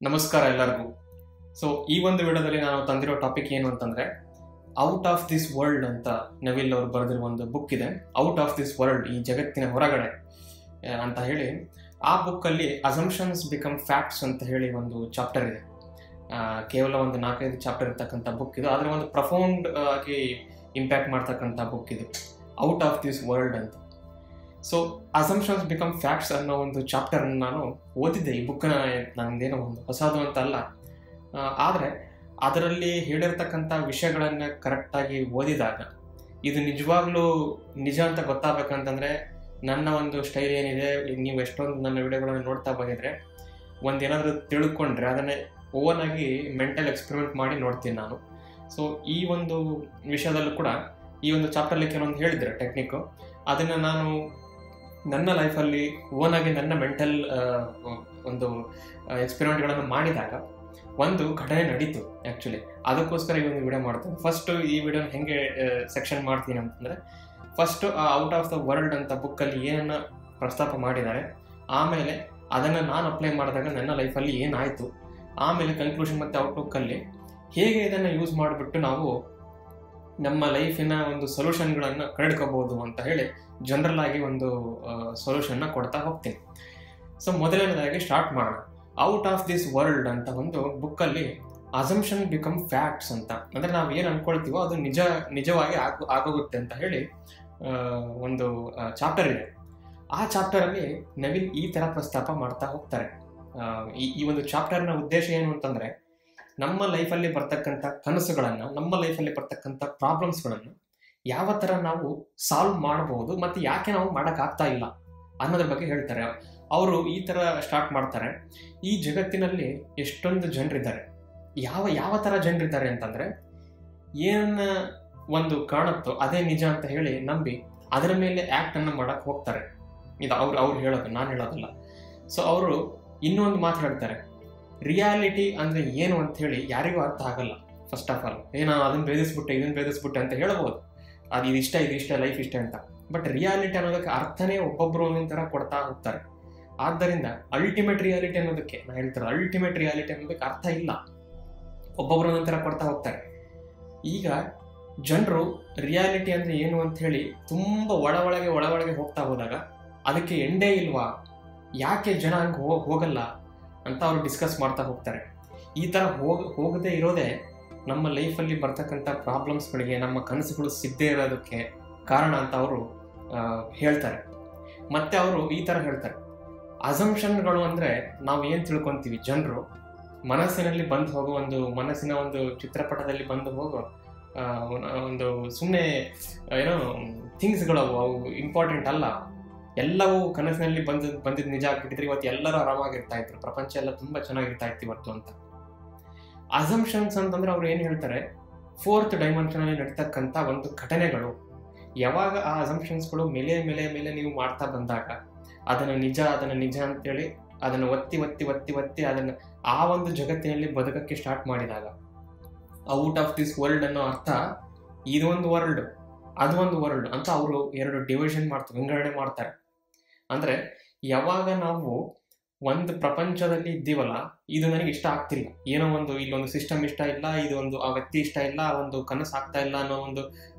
ನಮಸ್ಕಾರ ಎಲ್ಲರಿಗೂ. ಸೊ ಈ ಒಂದು ವಿಡಿಯೋದಲ್ಲಿ ನಾನು ತಂದಿರೋ ಟಾಪಿಕ್ ಏನು ಅಂತಂದ್ರೆ ಔಟ್ ಆಫ್ ದಿಸ್ ವರ್ಲ್ಡ್ ಅಂತ ನವಿಲ್ ಅವರು ಬರೆದಿರುವ ಒಂದು ಬುಕ್ ಇದೆ. ಔಟ್ ಆಫ್ ದಿಸ್ ವರ್ಲ್ಡ್, ಈ ಜಗತ್ತಿನ ಹೊರಗಡೆ ಅಂತ ಹೇಳಿ. ಆ ಬುಕ್ಕಲ್ಲಿ ಅಸಂಪ್ಷನ್ಸ್ ಬಿಕಮ್ ಫ್ಯಾಕ್ಟ್ಸ್ ಅಂತ ಹೇಳಿ ಒಂದು ಚಾಪ್ಟರ್ ಇದೆ. ಕೇವಲ ಒಂದು 4-5 ಚಾಪ್ಟರ್ ಇರ್ತಕ್ಕಂಥ ಬುಕ್ ಇದು. ಆದರೆ ಒಂದು ಪ್ರಫೌಂಡ್ ಆಗಿ ಇಂಪ್ಯಾಕ್ಟ್ ಮಾಡ್ತಕ್ಕಂಥ ಬುಕ್ ಇದು, ಔಟ್ ಆಫ್ ದಿಸ್ ವರ್ಲ್ಡ್ ಅಂತ. ಸೊ ಅಸಂಪ್ಷನ್ಸ್ ಬಿಕಮ್ ಫ್ಯಾಕ್ಟ್ಸ್ ಅನ್ನೋ ಒಂದು ಚಾಪ್ಟರ್ ನಾನು ಓದಿದ್ದೆ. ಈ ಬುಕ್ನ ನನಗೇನೋ ಒಂದು ಹೊಸದು ಅಂತ ಅಲ್ಲ, ಆದರೆ ಅದರಲ್ಲಿ ಹೇಳಿರ್ತಕ್ಕಂಥ ವಿಷಯಗಳನ್ನು ಕರೆಕ್ಟಾಗಿ ಓದಿದಾಗ ಇದು ನಿಜವಾಗ್ಲೂ ನಿಜ ಅಂತ ಗೊತ್ತಾಗಬೇಕಂತಂದರೆ ನನ್ನ ಒಂದು ಸ್ಟೈಲ್ ಏನಿದೆ, ನೀವು ಎಷ್ಟೊಂದು ನನ್ನ ವಿಡಿಯೋಗಳನ್ನು ನೋಡ್ತಾ ಬಂದಿದ್ರೆ ಒಂದೇನಾದರೂ ತಿಳ್ಕೊಂಡ್ರೆ ಅದನ್ನೇ ಓನಾಗಿ ಮೆಂಟಲ್ ಎಕ್ಸ್ಪೆರಿಮೆಂಟ್ ಮಾಡಿ ನೋಡ್ತೀನಿ ನಾನು. ಸೊ ಈ ಒಂದು ವಿಷಯದಲ್ಲೂ ಕೂಡ ಈ ಒಂದು ಚಾಪ್ಟರ್ಲಿ ಕೆಲವೊಂದು ಹೇಳಿದ್ದಾರೆ ಟೆಕ್ನಿಕ್ಕು. ಅದನ್ನು ನಾನು ನನ್ನ ಲೈಫಲ್ಲಿ ಓನಾಗಿ ನನ್ನ ಮೆಂಟಲ್ ಒಂದು ಎಕ್ಸ್ಪೆರಿಮೆಂಟ್ಗಳನ್ನು ಮಾಡಿದಾಗ ಒಂದು ಘಟನೆ ನಡೀತು ಆ್ಯಕ್ಚುಲಿ. ಅದಕ್ಕೋಸ್ಕರ ಈ ಒಂದು ವಿಡಿಯೋ ಮಾಡ್ತೀನಿ. ಫಸ್ಟು ಈ ವಿಡಿಯೋನ ಹೆಂಗೆ ಸೆಕ್ಷನ್ ಮಾಡ್ತೀನಿ ಅಂತಂದರೆ, ಫಸ್ಟು ಆ ಔಟ್ ಆಫ್ ದ ವರ್ಲ್ಡ್ ಅಂತ ಬುಕ್ಕಲ್ಲಿ ಏನನ್ನು ಪ್ರಸ್ತಾಪ ಮಾಡಿದ್ದಾರೆ, ಆಮೇಲೆ ಅದನ್ನು ನಾನು ಅಪ್ಲೈ ಮಾಡಿದಾಗ ನನ್ನ ಲೈಫಲ್ಲಿ ಏನಾಯಿತು, ಆಮೇಲೆ ಕನ್ಕ್ಲೂಷನ್ ಮತ್ತು ಔಟ್ಲುಕ್ಕಲ್ಲಿ ಹೇಗೆ ಇದನ್ನು ಯೂಸ್ ಮಾಡಿಬಿಟ್ಟು ನಾವು ನಮ್ಮ ಲೈಫಿನ ಒಂದು ಸೊಲ್ಯೂಷನ್ಗಳನ್ನು ಕಂಡುಕೋಬಹುದು ಅಂತ ಹೇಳಿ ಜನರಲ್ ಆಗಿ ಒಂದು ಸೊಲ್ಯೂಷನ್ನ ಕೊಡ್ತಾ ಹೋಗ್ತೀನಿ. ಸೊ ಮೊದಲನೇದಾಗಿ ಸ್ಟಾರ್ಟ್ ಮಾಡೋಣ. ಔಟ್ ಆಫ್ ದಿಸ್ ವರ್ಲ್ಡ್ ಅಂತ ಒಂದು ಬುಕ್ಕಲ್ಲಿ ಅಸಂಪ್ಷನ್ ಬಿಕಮ್ ಫ್ಯಾಕ್ಟ್ಸ್ ಅಂತ, ಅಂದರೆ ನಾವು ಏನು ಅನ್ಕೊಳ್ತೀವೋ ಅದು ನಿಜವಾಗಿ ಆಗೋಗುತ್ತೆ ಅಂತ ಹೇಳಿ ಒಂದು ಚಾಪ್ಟರ್ ಇದೆ. ಆ ಚಾಪ್ಟರಲ್ಲಿ ನವಿಲ್ ಈ ಥರ ಪ್ರಸ್ತಾಪ ಮಾಡ್ತಾ ಹೋಗ್ತಾರೆ. ಈ ಒಂದು ಚಾಪ್ಟರ್ನ ಉದ್ದೇಶ ಏನು ಅಂತಂದರೆ, ನಮ್ಮ ಲೈಫಲ್ಲಿ ಬರ್ತಕ್ಕಂಥ ಕನಸುಗಳನ್ನು, ನಮ್ಮ ಲೈಫಲ್ಲಿ ಬರ್ತಕ್ಕಂಥ ಪ್ರಾಬ್ಲಮ್ಸ್ಗಳನ್ನು ಯಾವ ಥರ ನಾವು ಸಾಲ್ವ್ ಮಾಡಬಹುದು ಮತ್ತು ಯಾಕೆ ನಾವು ಮಾಡೋಕ್ಕಾಗ್ತಾ ಇಲ್ಲ ಅನ್ನೋದ್ರ ಬಗ್ಗೆ ಹೇಳ್ತಾರೆ. ಅವರು ಈ ಥರ ಸ್ಟಾರ್ಟ್ ಮಾಡ್ತಾರೆ. ಈ ಜಗತ್ತಿನಲ್ಲಿ ಎಷ್ಟೊಂದು ಜನರಿದ್ದಾರೆ, ಯಾವ ಥರ ಜನರಿದ್ದಾರೆ ಅಂತಂದರೆ, ಏನು ಒಂದು ಕಾಣುತ್ತೋ ಅದೇ ನಿಜ ಅಂತ ಹೇಳಿ ನಂಬಿ ಅದರ ಮೇಲೆ ಆ್ಯಕ್ಟನ್ನು ಮಾಡೋಕ್ಕೆ ಹೋಗ್ತಾರೆ. ಇದು ಅವ್ರು ಹೇಳೋದು, ನಾನು ಹೇಳೋದಲ್ಲ. ಸೊ ಅವರು ಇನ್ನೊಂದು ಮಾತು ಹೇಳ್ತಾರೆ, ರಿಯಾಲಿಟಿ ಅಂದರೆ ಏನು ಅಂತ ಹೇಳಿ ಯಾರಿಗೂ ಅರ್ಥ ಆಗಲ್ಲ. ಫಸ್ಟ್ ಆಫ್ ಆಲ್ ನಾನು ಅದನ್ನು ಇದನ್ನು ಭೇದಿಸ್ಬಿಟ್ಟೆ ಅಂತ ಹೇಳ್ಬೋದು, ಅದು ಇದಿಷ್ಟ ಲೈಫ್ ಇಷ್ಟ ಅಂತ. ಬಟ್ ರಿಯಾಲಿಟಿ ಅನ್ನೋದಕ್ಕೆ ಅರ್ಥನೇ ಒಬ್ಬೊಬ್ಬರು ಒಂದೊಂದು ಥರ ಕೊಡ್ತಾ ಹೋಗ್ತಾರೆ. ಆದ್ದರಿಂದ ಅಲ್ಟಿಮೇಟ್ ರಿಯಾಲಿಟಿ ಅನ್ನೋದಕ್ಕೆ ನಾನು ಹೇಳ್ತಾರೆ, ಅಲ್ಟಿಮೇಟ್ ರಿಯಾಲಿಟಿ ಅನ್ನೋದಕ್ಕೆ ಅರ್ಥ ಇಲ್ಲ, ಒಬ್ಬೊಬ್ಬರು ಒಂದೊಂದು ಥರ ಕೊಡ್ತಾ ಹೋಗ್ತಾರೆ. ಈಗ ಜನರು ರಿಯಾಲಿಟಿ ಅಂದರೆ ಏನು ಅಂತ ಹೇಳಿ ತುಂಬ ಒಳೊಳಗೆ ಹೋಗ್ತಾ ಹೋದಾಗ ಅದಕ್ಕೆ ಎಂಡೇ ಇಲ್ವಾ, ಯಾಕೆ ಜನ ಹಂಗೆ ಹೋಗಲ್ಲ ಅಂತ ಅವರು ಡಿಸ್ಕಸ್ ಮಾಡ್ತಾ ಹೋಗ್ತಾರೆ. ಈ ಥರ ಹೋಗದೇ ಇರೋದೇ ನಮ್ಮ ಲೈಫಲ್ಲಿ ಬರ್ತಕ್ಕಂಥ ಪ್ರಾಬ್ಲಮ್ಸ್ಗಳಿಗೆ, ನಮ್ಮ ಕನಸುಗಳು ಸಿಗದೇ ಇರೋದಕ್ಕೆ ಕಾರಣ ಅಂತ ಅವರು ಹೇಳ್ತಾರೆ. ಮತ್ತು ಅವರು ಈ ಥರ ಹೇಳ್ತಾರೆ, ಅಸಂಪ್ಷನ್ಗಳು ಅಂದರೆ ನಾವು ಏನು ತಿಳ್ಕೊತೀವಿ, ಜನರು ಮನಸ್ಸಿನಲ್ಲಿ ಬಂದು ಹೋಗೋ ಮನಸ್ಸಿನ ಒಂದು ಚಿತ್ರಪಟದಲ್ಲಿ ಬಂದು ಹೋಗೋ ಒಂದು ಸುಮ್ಮನೆ ಏನೋ ಥಿಂಗ್ಸ್ಗಳು, ಅವು ಇಂಪಾರ್ಟೆಂಟ್ ಅಲ್ಲ. ಎಲ್ಲವೂ ಕನಸಿನಲ್ಲಿ ಬಂದಿದ್ದು ನಿಜ ಆಗ್ಬಿಟ್ಟಿದ್ರೆ ಇವತ್ತು ಎಲ್ಲರೂ ಆರಾಮಾಗಿರ್ತಾ ಇದ್ರು, ಪ್ರಪಂಚ ಎಲ್ಲ ತುಂಬ ಚೆನ್ನಾಗಿರ್ತಾ ಇತ್ತು ಇವತ್ತು ಅಂತ. ಅಸಂಪ್ಷನ್ಸ್ ಅಂತಂದ್ರೆ ಅವ್ರು ಏನು ಹೇಳ್ತಾರೆ, 4th ಡೈಮೆನ್ಷನಲ್ಲಿ ನಡೀತಕ್ಕಂಥ ಒಂದು ಘಟನೆಗಳು. ಯಾವಾಗ ಆ ಅಸಂಪ್ಷನ್ಸ್ಗಳು ಮೇಲೆ ನೀವು ಮಾಡ್ತಾ ಬಂದಾಗ ಅದನ್ನು ನಿಜ ಅಂತೇಳಿ ಅದನ್ನು ಒತ್ತಿ ಅದನ್ನು ಆ ಒಂದು ಜಗತ್ತಿನಲ್ಲಿ ಬದುಕಕ್ಕೆ ಸ್ಟಾರ್ಟ್ ಮಾಡಿದಾಗ, ಔಟ್ ಆಫ್ ದಿಸ್ ವರ್ಲ್ಡ್ ಅನ್ನೋ ಅರ್ಥ ಇದೊಂದು ವರ್ಲ್ಡ್, ಅದು ಒಂದು ವರ್ಲ್ಡ್ ಅಂತ ಅವರು 2 ಡಿವಿಷನ್ ವಿಂಗಡಣೆ ಮಾಡ್ತಾರೆ. ಅಂದರೆ ಯಾವಾಗ ನಾವು ಒಂದು ಪ್ರಪಂಚದಲ್ಲಿ ಇದ್ದೀವಲ್ಲ, ಇದು ನನಗೆ ಇಷ್ಟ ಆಗ್ತಿಲ್ಲ, ಏನೋ ಒಂದು ಇಲ್ಲೊಂದು ಸಿಸ್ಟಮ್ ಇಷ್ಟ ಇಲ್ಲ, ಇದೊಂದು ಆ ವ್ಯಕ್ತಿ ಇಷ್ಟ ಇಲ್ಲ, ಆ ಒಂದು ಕನಸು ಆಗ್ತಾ ಇಲ್ಲ ಅನ್ನೋ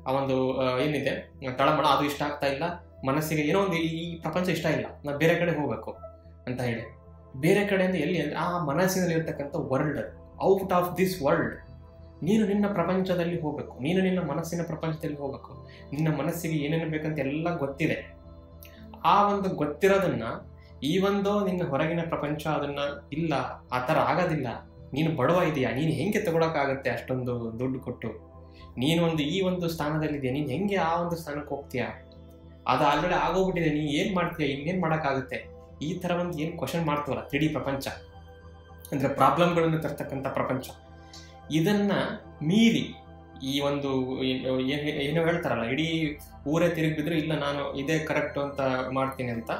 ಆ ಒಂದು ಏನಿದೆ ತಳಮಳ, ಅದು ಇಷ್ಟ ಆಗ್ತಾ ಇಲ್ಲ, ಮನಸ್ಸಿಗೆ ಏನೋ ಒಂದು ಈ ಪ್ರಪಂಚ ಇಷ್ಟ ಇಲ್ಲ, ನಾವು ಬೇರೆ ಕಡೆ ಹೋಗಬೇಕು ಅಂತ ಹೇಳಿ ಬೇರೆ ಕಡೆಯಿಂದ ಎಲ್ಲಿ ಅಂದರೆ ಆ ಮನಸ್ಸಿನಲ್ಲಿ ಇರ್ತಕ್ಕಂಥ world, out of this world. ನೀನು ನಿನ್ನ ಪ್ರಪಂಚದಲ್ಲಿ ಹೋಗಬೇಕು, ನೀನು ನಿನ್ನ ಮನಸ್ಸಿನ ಪ್ರಪಂಚದಲ್ಲಿ ಹೋಗಬೇಕು. ನಿನ್ನ ಮನಸ್ಸಿಗೆ ಏನೇನು ಬೇಕಂತ ಎಲ್ಲ ಗೊತ್ತಿದೆ. ಆ ಒಂದು ಗೊತ್ತಿರೋದನ್ನ ಈ ಒಂದು ನಿನ್ನ ಹೊರಗಿನ ಪ್ರಪಂಚ ಅದನ್ನ ಇಲ್ಲ, ಆ ಥರ ಆಗೋದಿಲ್ಲ, ನೀನು ಬಡವ ಇದೆಯಾ, ನೀನು ಹೆಂಗೆ ತಗೊಳಕ್ಕಾಗತ್ತೆ ಅಷ್ಟೊಂದು ದುಡ್ಡು ಕೊಟ್ಟು, ನೀನು ಈ ಒಂದು ಸ್ಥಾನದಲ್ಲಿದೆಯಾ, ನೀನು ಹೆಂಗೆ ಆ ಒಂದು ಸ್ಥಾನಕ್ಕೆ ಹೋಗ್ತೀಯಾ, ಅದು ಆಲ್ರೆಡಿ ಆಗೋಗ್ಬಿಟ್ಟಿದೆ, ನೀನು ಏನು ಮಾಡ್ತೀಯ, ಇನ್ನೇನು ಮಾಡೋಕ್ಕಾಗುತ್ತೆ, ಈ ಥರ ಒಂದು ಏನು ಕ್ವಶನ್ ಮಾಡ್ತೀವಲ್ಲ ತಿಳಿ ಪ್ರಪಂಚ, ಅಂದರೆ ಪ್ರಾಬ್ಲಮ್ಗಳನ್ನು ತರ್ತಕ್ಕಂಥ ಪ್ರಪಂಚ. ಇದನ್ನ ಮೀರಿ ಈ ಒಂದು ಏನೋ ಹೇಳ್ತಾರಲ್ಲ, ಇಡೀ ಊರೇ ತಿರುಗಿಬಿದ್ರು ಇಲ್ಲ ನಾನು ಇದೇ ಕರೆಕ್ಟು ಅಂತ ಮಾಡ್ತೀನಿ ಅಂತ,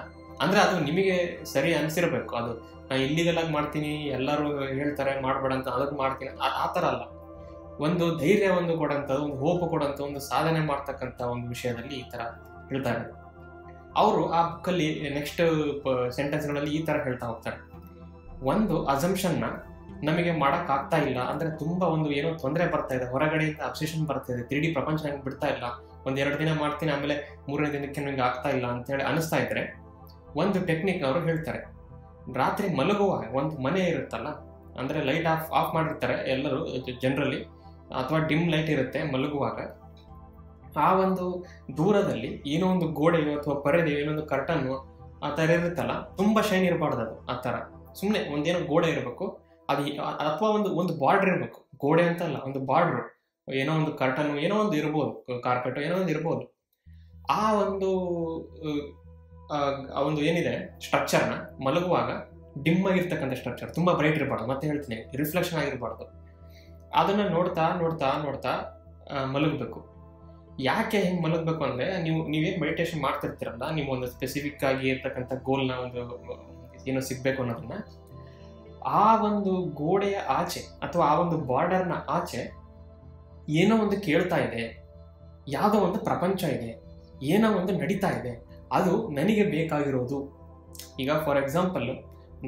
ಅಂದರೆ ಅದು ನಿಮಗೆ ಸರಿ ಅನಿಸಿರ್ಬೇಕು. ಅದು ನಾನು ಇಲ್ಲಿಗೆಲ್ಲ ಮಾಡ್ತೀನಿ, ಎಲ್ಲರೂ ಹೇಳ್ತಾರೆ ಮಾಡಬೇಡ ಅಂತ, ಅದಕ್ಕೆ ಮಾಡ್ತೀನಿ, ಆ ಥರ ಅಲ್ಲ. ಒಂದು ಧೈರ್ಯ ಕೊಡೋಂಥದ್ದು, ಒಂದು ಹೋಪ್ ಕೊಡೋಂಥ, ಒಂದು ಸಾಧನೆ ಮಾಡ್ತಕ್ಕಂಥ ಒಂದು ವಿಷಯದಲ್ಲಿ ಈ ಥರ ಹೇಳ್ತಾರೆ ಅವರು. ಆ ಬುಕ್ಕಲ್ಲಿ ನೆಕ್ಸ್ಟ್ ಸೆಂಟೆನ್ಸ್ಗಳಲ್ಲಿ ಈ ಥರ ಹೇಳ್ತಾ ಹೋಗ್ತಾರೆ, ಒಂದು ಅಸಂಪ್ಷನ್ನ ನಮಗೆ ಮಾಡೋಕ್ಕಾಗ್ತಾ ಇಲ್ಲ ಅಂದರೆ ತುಂಬ ಒಂದು ಏನೋ ತೊಂದರೆ ಬರ್ತಾ ಇದೆ, ಹೊರಗಡೆಯಿಂದ ಅಬ್ಸೆಷನ್ ಬರ್ತಾ ಇದೆ, 3D ಪ್ರಪಂಚ ನಂಗೆ ಬಿಡ್ತಾ ಇಲ್ಲ, ಒಂದೆರಡು ದಿನ ಮಾಡ್ತೀನಿ ಆಮೇಲೆ ಮೂರನೇ ದಿನಕ್ಕೆ ನನಗೆ ಆಗ್ತಾ ಇಲ್ಲ ಅಂತೇಳಿ ಅನಿಸ್ತಾ ಇದ್ರೆ ಒಂದು ಟೆಕ್ನಿಕ್ ಅವರು ಹೇಳ್ತಾರೆ. ರಾತ್ರಿ ಮಲಗುವಾಗ ಒಂದು ಮನೆ ಇರುತ್ತಲ್ಲ, ಅಂದರೆ ಲೈಟ್ ಆಫ್ ಮಾಡಿರ್ತಾರೆ ಎಲ್ಲರೂ ಜನರಲಿ, ಅಥವಾ ಡಿಮ್ ಲೈಟ್ ಇರುತ್ತೆ ಮಲಗುವಾಗ. ಆ ಒಂದು ದೂರದಲ್ಲಿ ಏನೋ ಒಂದು ಗೋಡೆಯೋ ಅಥವಾ ಪರದೆಯೋ ಏನೋ ಒಂದು ಕರ್ಟನ್ನು ಆ ಥರ ಇರುತ್ತಲ್ಲ, ತುಂಬ ಶೈನ್ ಇರಬಾರ್ದು ಅದು. ಆ ಥರ ಸುಮ್ಮನೆ ಒಂದೇನೋ ಗೋಡೆ ಇರಬೇಕು, ಅದು ಅಥವಾ ಒಂದು ಬಾರ್ಡ್ರ್ ಇರಬೇಕು. ಗೋಡೆ ಅಂತಲ್ಲ, ಒಂದು ಬಾರ್ಡ್ರು, ಏನೋ ಒಂದು ಕರ್ಟನ್ನು ಏನೋ ಒಂದು ಇರ್ಬೋದು, ಕಾರ್ಪೆಟು ಏನೋ ಒಂದು ಇರ್ಬೋದು. ಆ ಒಂದು ಏನಿದೆ ಸ್ಟ್ರಕ್ಚರ್ನ ಮಲಗುವಾಗ ಡಿಮ್ ಆಗಿರ್ತಕ್ಕಂಥ ಸ್ಟ್ರಕ್ಚರ್, ತುಂಬ ಬ್ರೈಟ್ ಇರಬಾರ್ದು, ಮತ್ತೆ ಹೇಳ್ತೀನಿ ರಿಫ್ಲೆಕ್ಷನ್ ಆಗಿರಬಾರ್ದು. ಅದನ್ನು ನೋಡ್ತಾ ನೋಡ್ತಾ ನೋಡ್ತಾ ಮಲಗಬೇಕು. ಯಾಕೆ ಹಿಂಗೆ ಮಲಗಬೇಕು ಅಂದರೆ, ನೀವೇನು ಮೆಡಿಟೇಷನ್ ಮಾಡ್ತಿರ್ತೀರಲ್ಲ, ನೀವು ಒಂದು ಸ್ಪೆಸಿಫಿಕ್ ಆಗಿ ಇರ್ತಕ್ಕಂಥ ಗೋಲ್ನ ಒಂದು ಏನೋ ಸಿಗಬೇಕು ಅನ್ನೋದನ್ನ, ಆ ಒಂದು ಗೋಡೆಯ ಆಚೆ ಅಥವಾ ಆ ಒಂದು ಬಾರ್ಡರ್ನ ಆಚೆ ಏನೋ ಒಂದು ಕೇಳ್ತಾ ಇದೆ, ಯಾವುದೋ ಒಂದು ಪ್ರಪಂಚ ಇದೆ, ಏನೋ ಒಂದು ನಡೀತಾ ಇದೆ, ಅದು ನನಗೆ ಬೇಕಾಗಿರೋದು. ಈಗ ಫಾರ್ ಎಕ್ಸಾಂಪಲ್,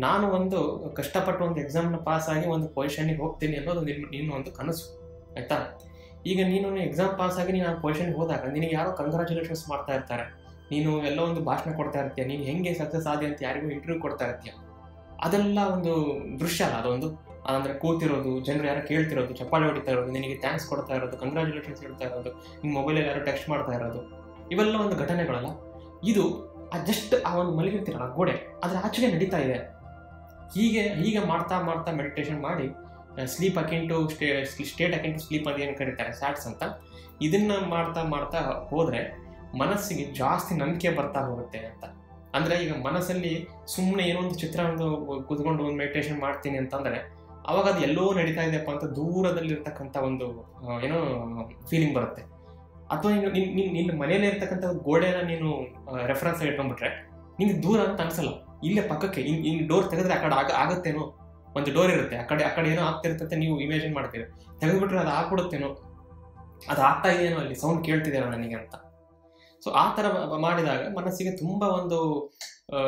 ನಾನು ಒಂದು ಕಷ್ಟಪಟ್ಟು ಒಂದು ಎಕ್ಸಾಮ್ನ ಪಾಸ್ ಆಗಿ ಒಂದು ಪೊಸಿಷನ್ಗೆ ಹೋಗ್ತೀನಿ ಅನ್ನೋದು ನಿನ್ನ ಒಂದು ಕನಸು, ಆಯಿತಾ? ಈಗ ನೀನು ಎಕ್ಸಾಮ್ ಪಾಸ್ ಆಗಿ ನೀನು ಆ ಪೊಸಿಷನ್ಗೆ ಹೋದಾಗ ನಿನಗೆ ಯಾರೋ ಕಂಗ್ರ್ಯಾಚುಲೇಷನ್ಸ್ ಮಾಡ್ತಾ ಇರ್ತಾರೆ, ನೀನು ಎಲ್ಲ ಒಂದು ಭಾಷಣ ಕೊಡ್ತಾ ಇರ್ತೀಯ, ನೀನು ಹೆಂಗೆ ಸಕ್ಸಸ್ ಆದಿ ಅಂತ ಯಾರಿಗೂ ಇಂಟರ್ವ್ಯೂ ಕೊಡ್ತಾ ಇರ್ತೀಯ. ಅದೆಲ್ಲ ಒಂದು ದೃಶ್ಯ ಅಲ್ಲ, ಅದೊಂದು ಅಂದರೆ ಕೂತಿರೋದು, ಜನರು ಯಾರೋ ಕೇಳ್ತಿರೋದು, ಚಪ್ಪಾಳೆ ಹೊಡಿತಾ ಇರೋದು, ನಿನಗೆ ಥ್ಯಾಂಕ್ಸ್ ಕೊಡ್ತಾ ಇರೋದು, ಕಂಗ್ರ್ಯಾಚುಲೇಷನ್ಸ್ ಹೇಳ್ತಾ ಇರೋದು, ನಿಮ್ಮ ಮೊಬೈಲಲ್ಲಿ ಯಾರೋ ಟೆಕ್ಸ್ಟ್ ಮಾಡ್ತಾ ಇರೋದು, ಇವೆಲ್ಲ ಒಂದು ಘಟನೆಗಳಲ್ಲ. ಇದು ಜಸ್ಟ್ ಆ ಒಂದು ಮಲಗಿರ್ತೀರಲ್ಲ ಗೋಡೆ, ಅದರ ಆಚೆಗೆ ನಡೀತಾ ಇದೆ. ಹೀಗೆ ಮಾಡ್ತಾ ಮಾಡ್ತಾ ಮೆಡಿಟೇಷನ್ ಮಾಡಿ ಸ್ಲೀಪ್ ಅಕಿಂಟು ಸ್ಟೇಟ್ ಅಕಿಂಟು ಸ್ಲೀಪ್ ಅಂತ ಏನು ಕರೀತಾರೆ, ಸ್ಯಾಟ್ಸ್ ಅಂತ, ಇದನ್ನ ಮಾಡ್ತಾ ಮಾಡ್ತಾ ಹೋದರೆ ಮನಸ್ಸಿಗೆ ಜಾಸ್ತಿ ನಂಬಿಕೆ ಬರ್ತಾ ಹೋಗುತ್ತೆ ಅಂತ. ಅಂದರೆ ಈಗ ಮನಸ್ಸಲ್ಲಿ ಸುಮ್ಮನೆ ಏನೋ ಒಂದು ಚಿತ್ರ ಒಂದು ಕೂತ್ಕೊಂಡು ಒಂದು ಮೆಡಿಟೇಷನ್ ಮಾಡ್ತೀನಿ ಅಂತಂದರೆ ಅವಾಗ ಅದು ಎಲ್ಲೋ ನಡೀತಾ ಇದೆಯಪ್ಪ ಅಂತ ದೂರದಲ್ಲಿರ್ತಕ್ಕಂಥ ಒಂದು ಏನೋ ಫೀಲಿಂಗ್ ಬರುತ್ತೆ. ಅಥವಾ ನಿನ್ನ ಮನೆಯಲ್ಲೇ ಇರ್ತಕ್ಕಂಥ ಗೋಡೆನ ನೀನು ರೆಫರೆನ್ಸ್ ಇಟ್ಕೊಂಡ್ಬಿಟ್ರೆ ನಿಂಗೆ ದೂರ ಅಂತ ಅನ್ಸಲ್ಲ, ಇಲ್ಲೇ ಪಕ್ಕಕ್ಕೆ ಇನ್ನು ಡೋರ್ ತೆಗೆದ್ರೆ ಆ ಕಡೆ ಆಗುತ್ತೇನೋ, ಒಂದು ಡೋರ್ ಇರುತ್ತೆ, ಆ ಕಡೆ ಏನೋ ಆಗ್ತಿರುತ್ತೆ, ನೀವು ಇಮ್ಯಾಜಿನ್ ಮಾಡ್ತೀರಿ, ತೆಗೆದುಬಿಟ್ರೆ ಅದು ಆಗ್ಬಿಡುತ್ತೇನೋ, ಅದು ಆಗ್ತಾ ಇದೆಯೇನೋ, ಅಲ್ಲಿ ಸೌಂಡ್ ಕೇಳ್ತಿದೆಯೋ ನನಗೆ ಅಂತ. ಸೊ ಆ ಥರ ಮಾಡಿದಾಗ ಮನಸ್ಸಿಗೆ ತುಂಬ ಒಂದು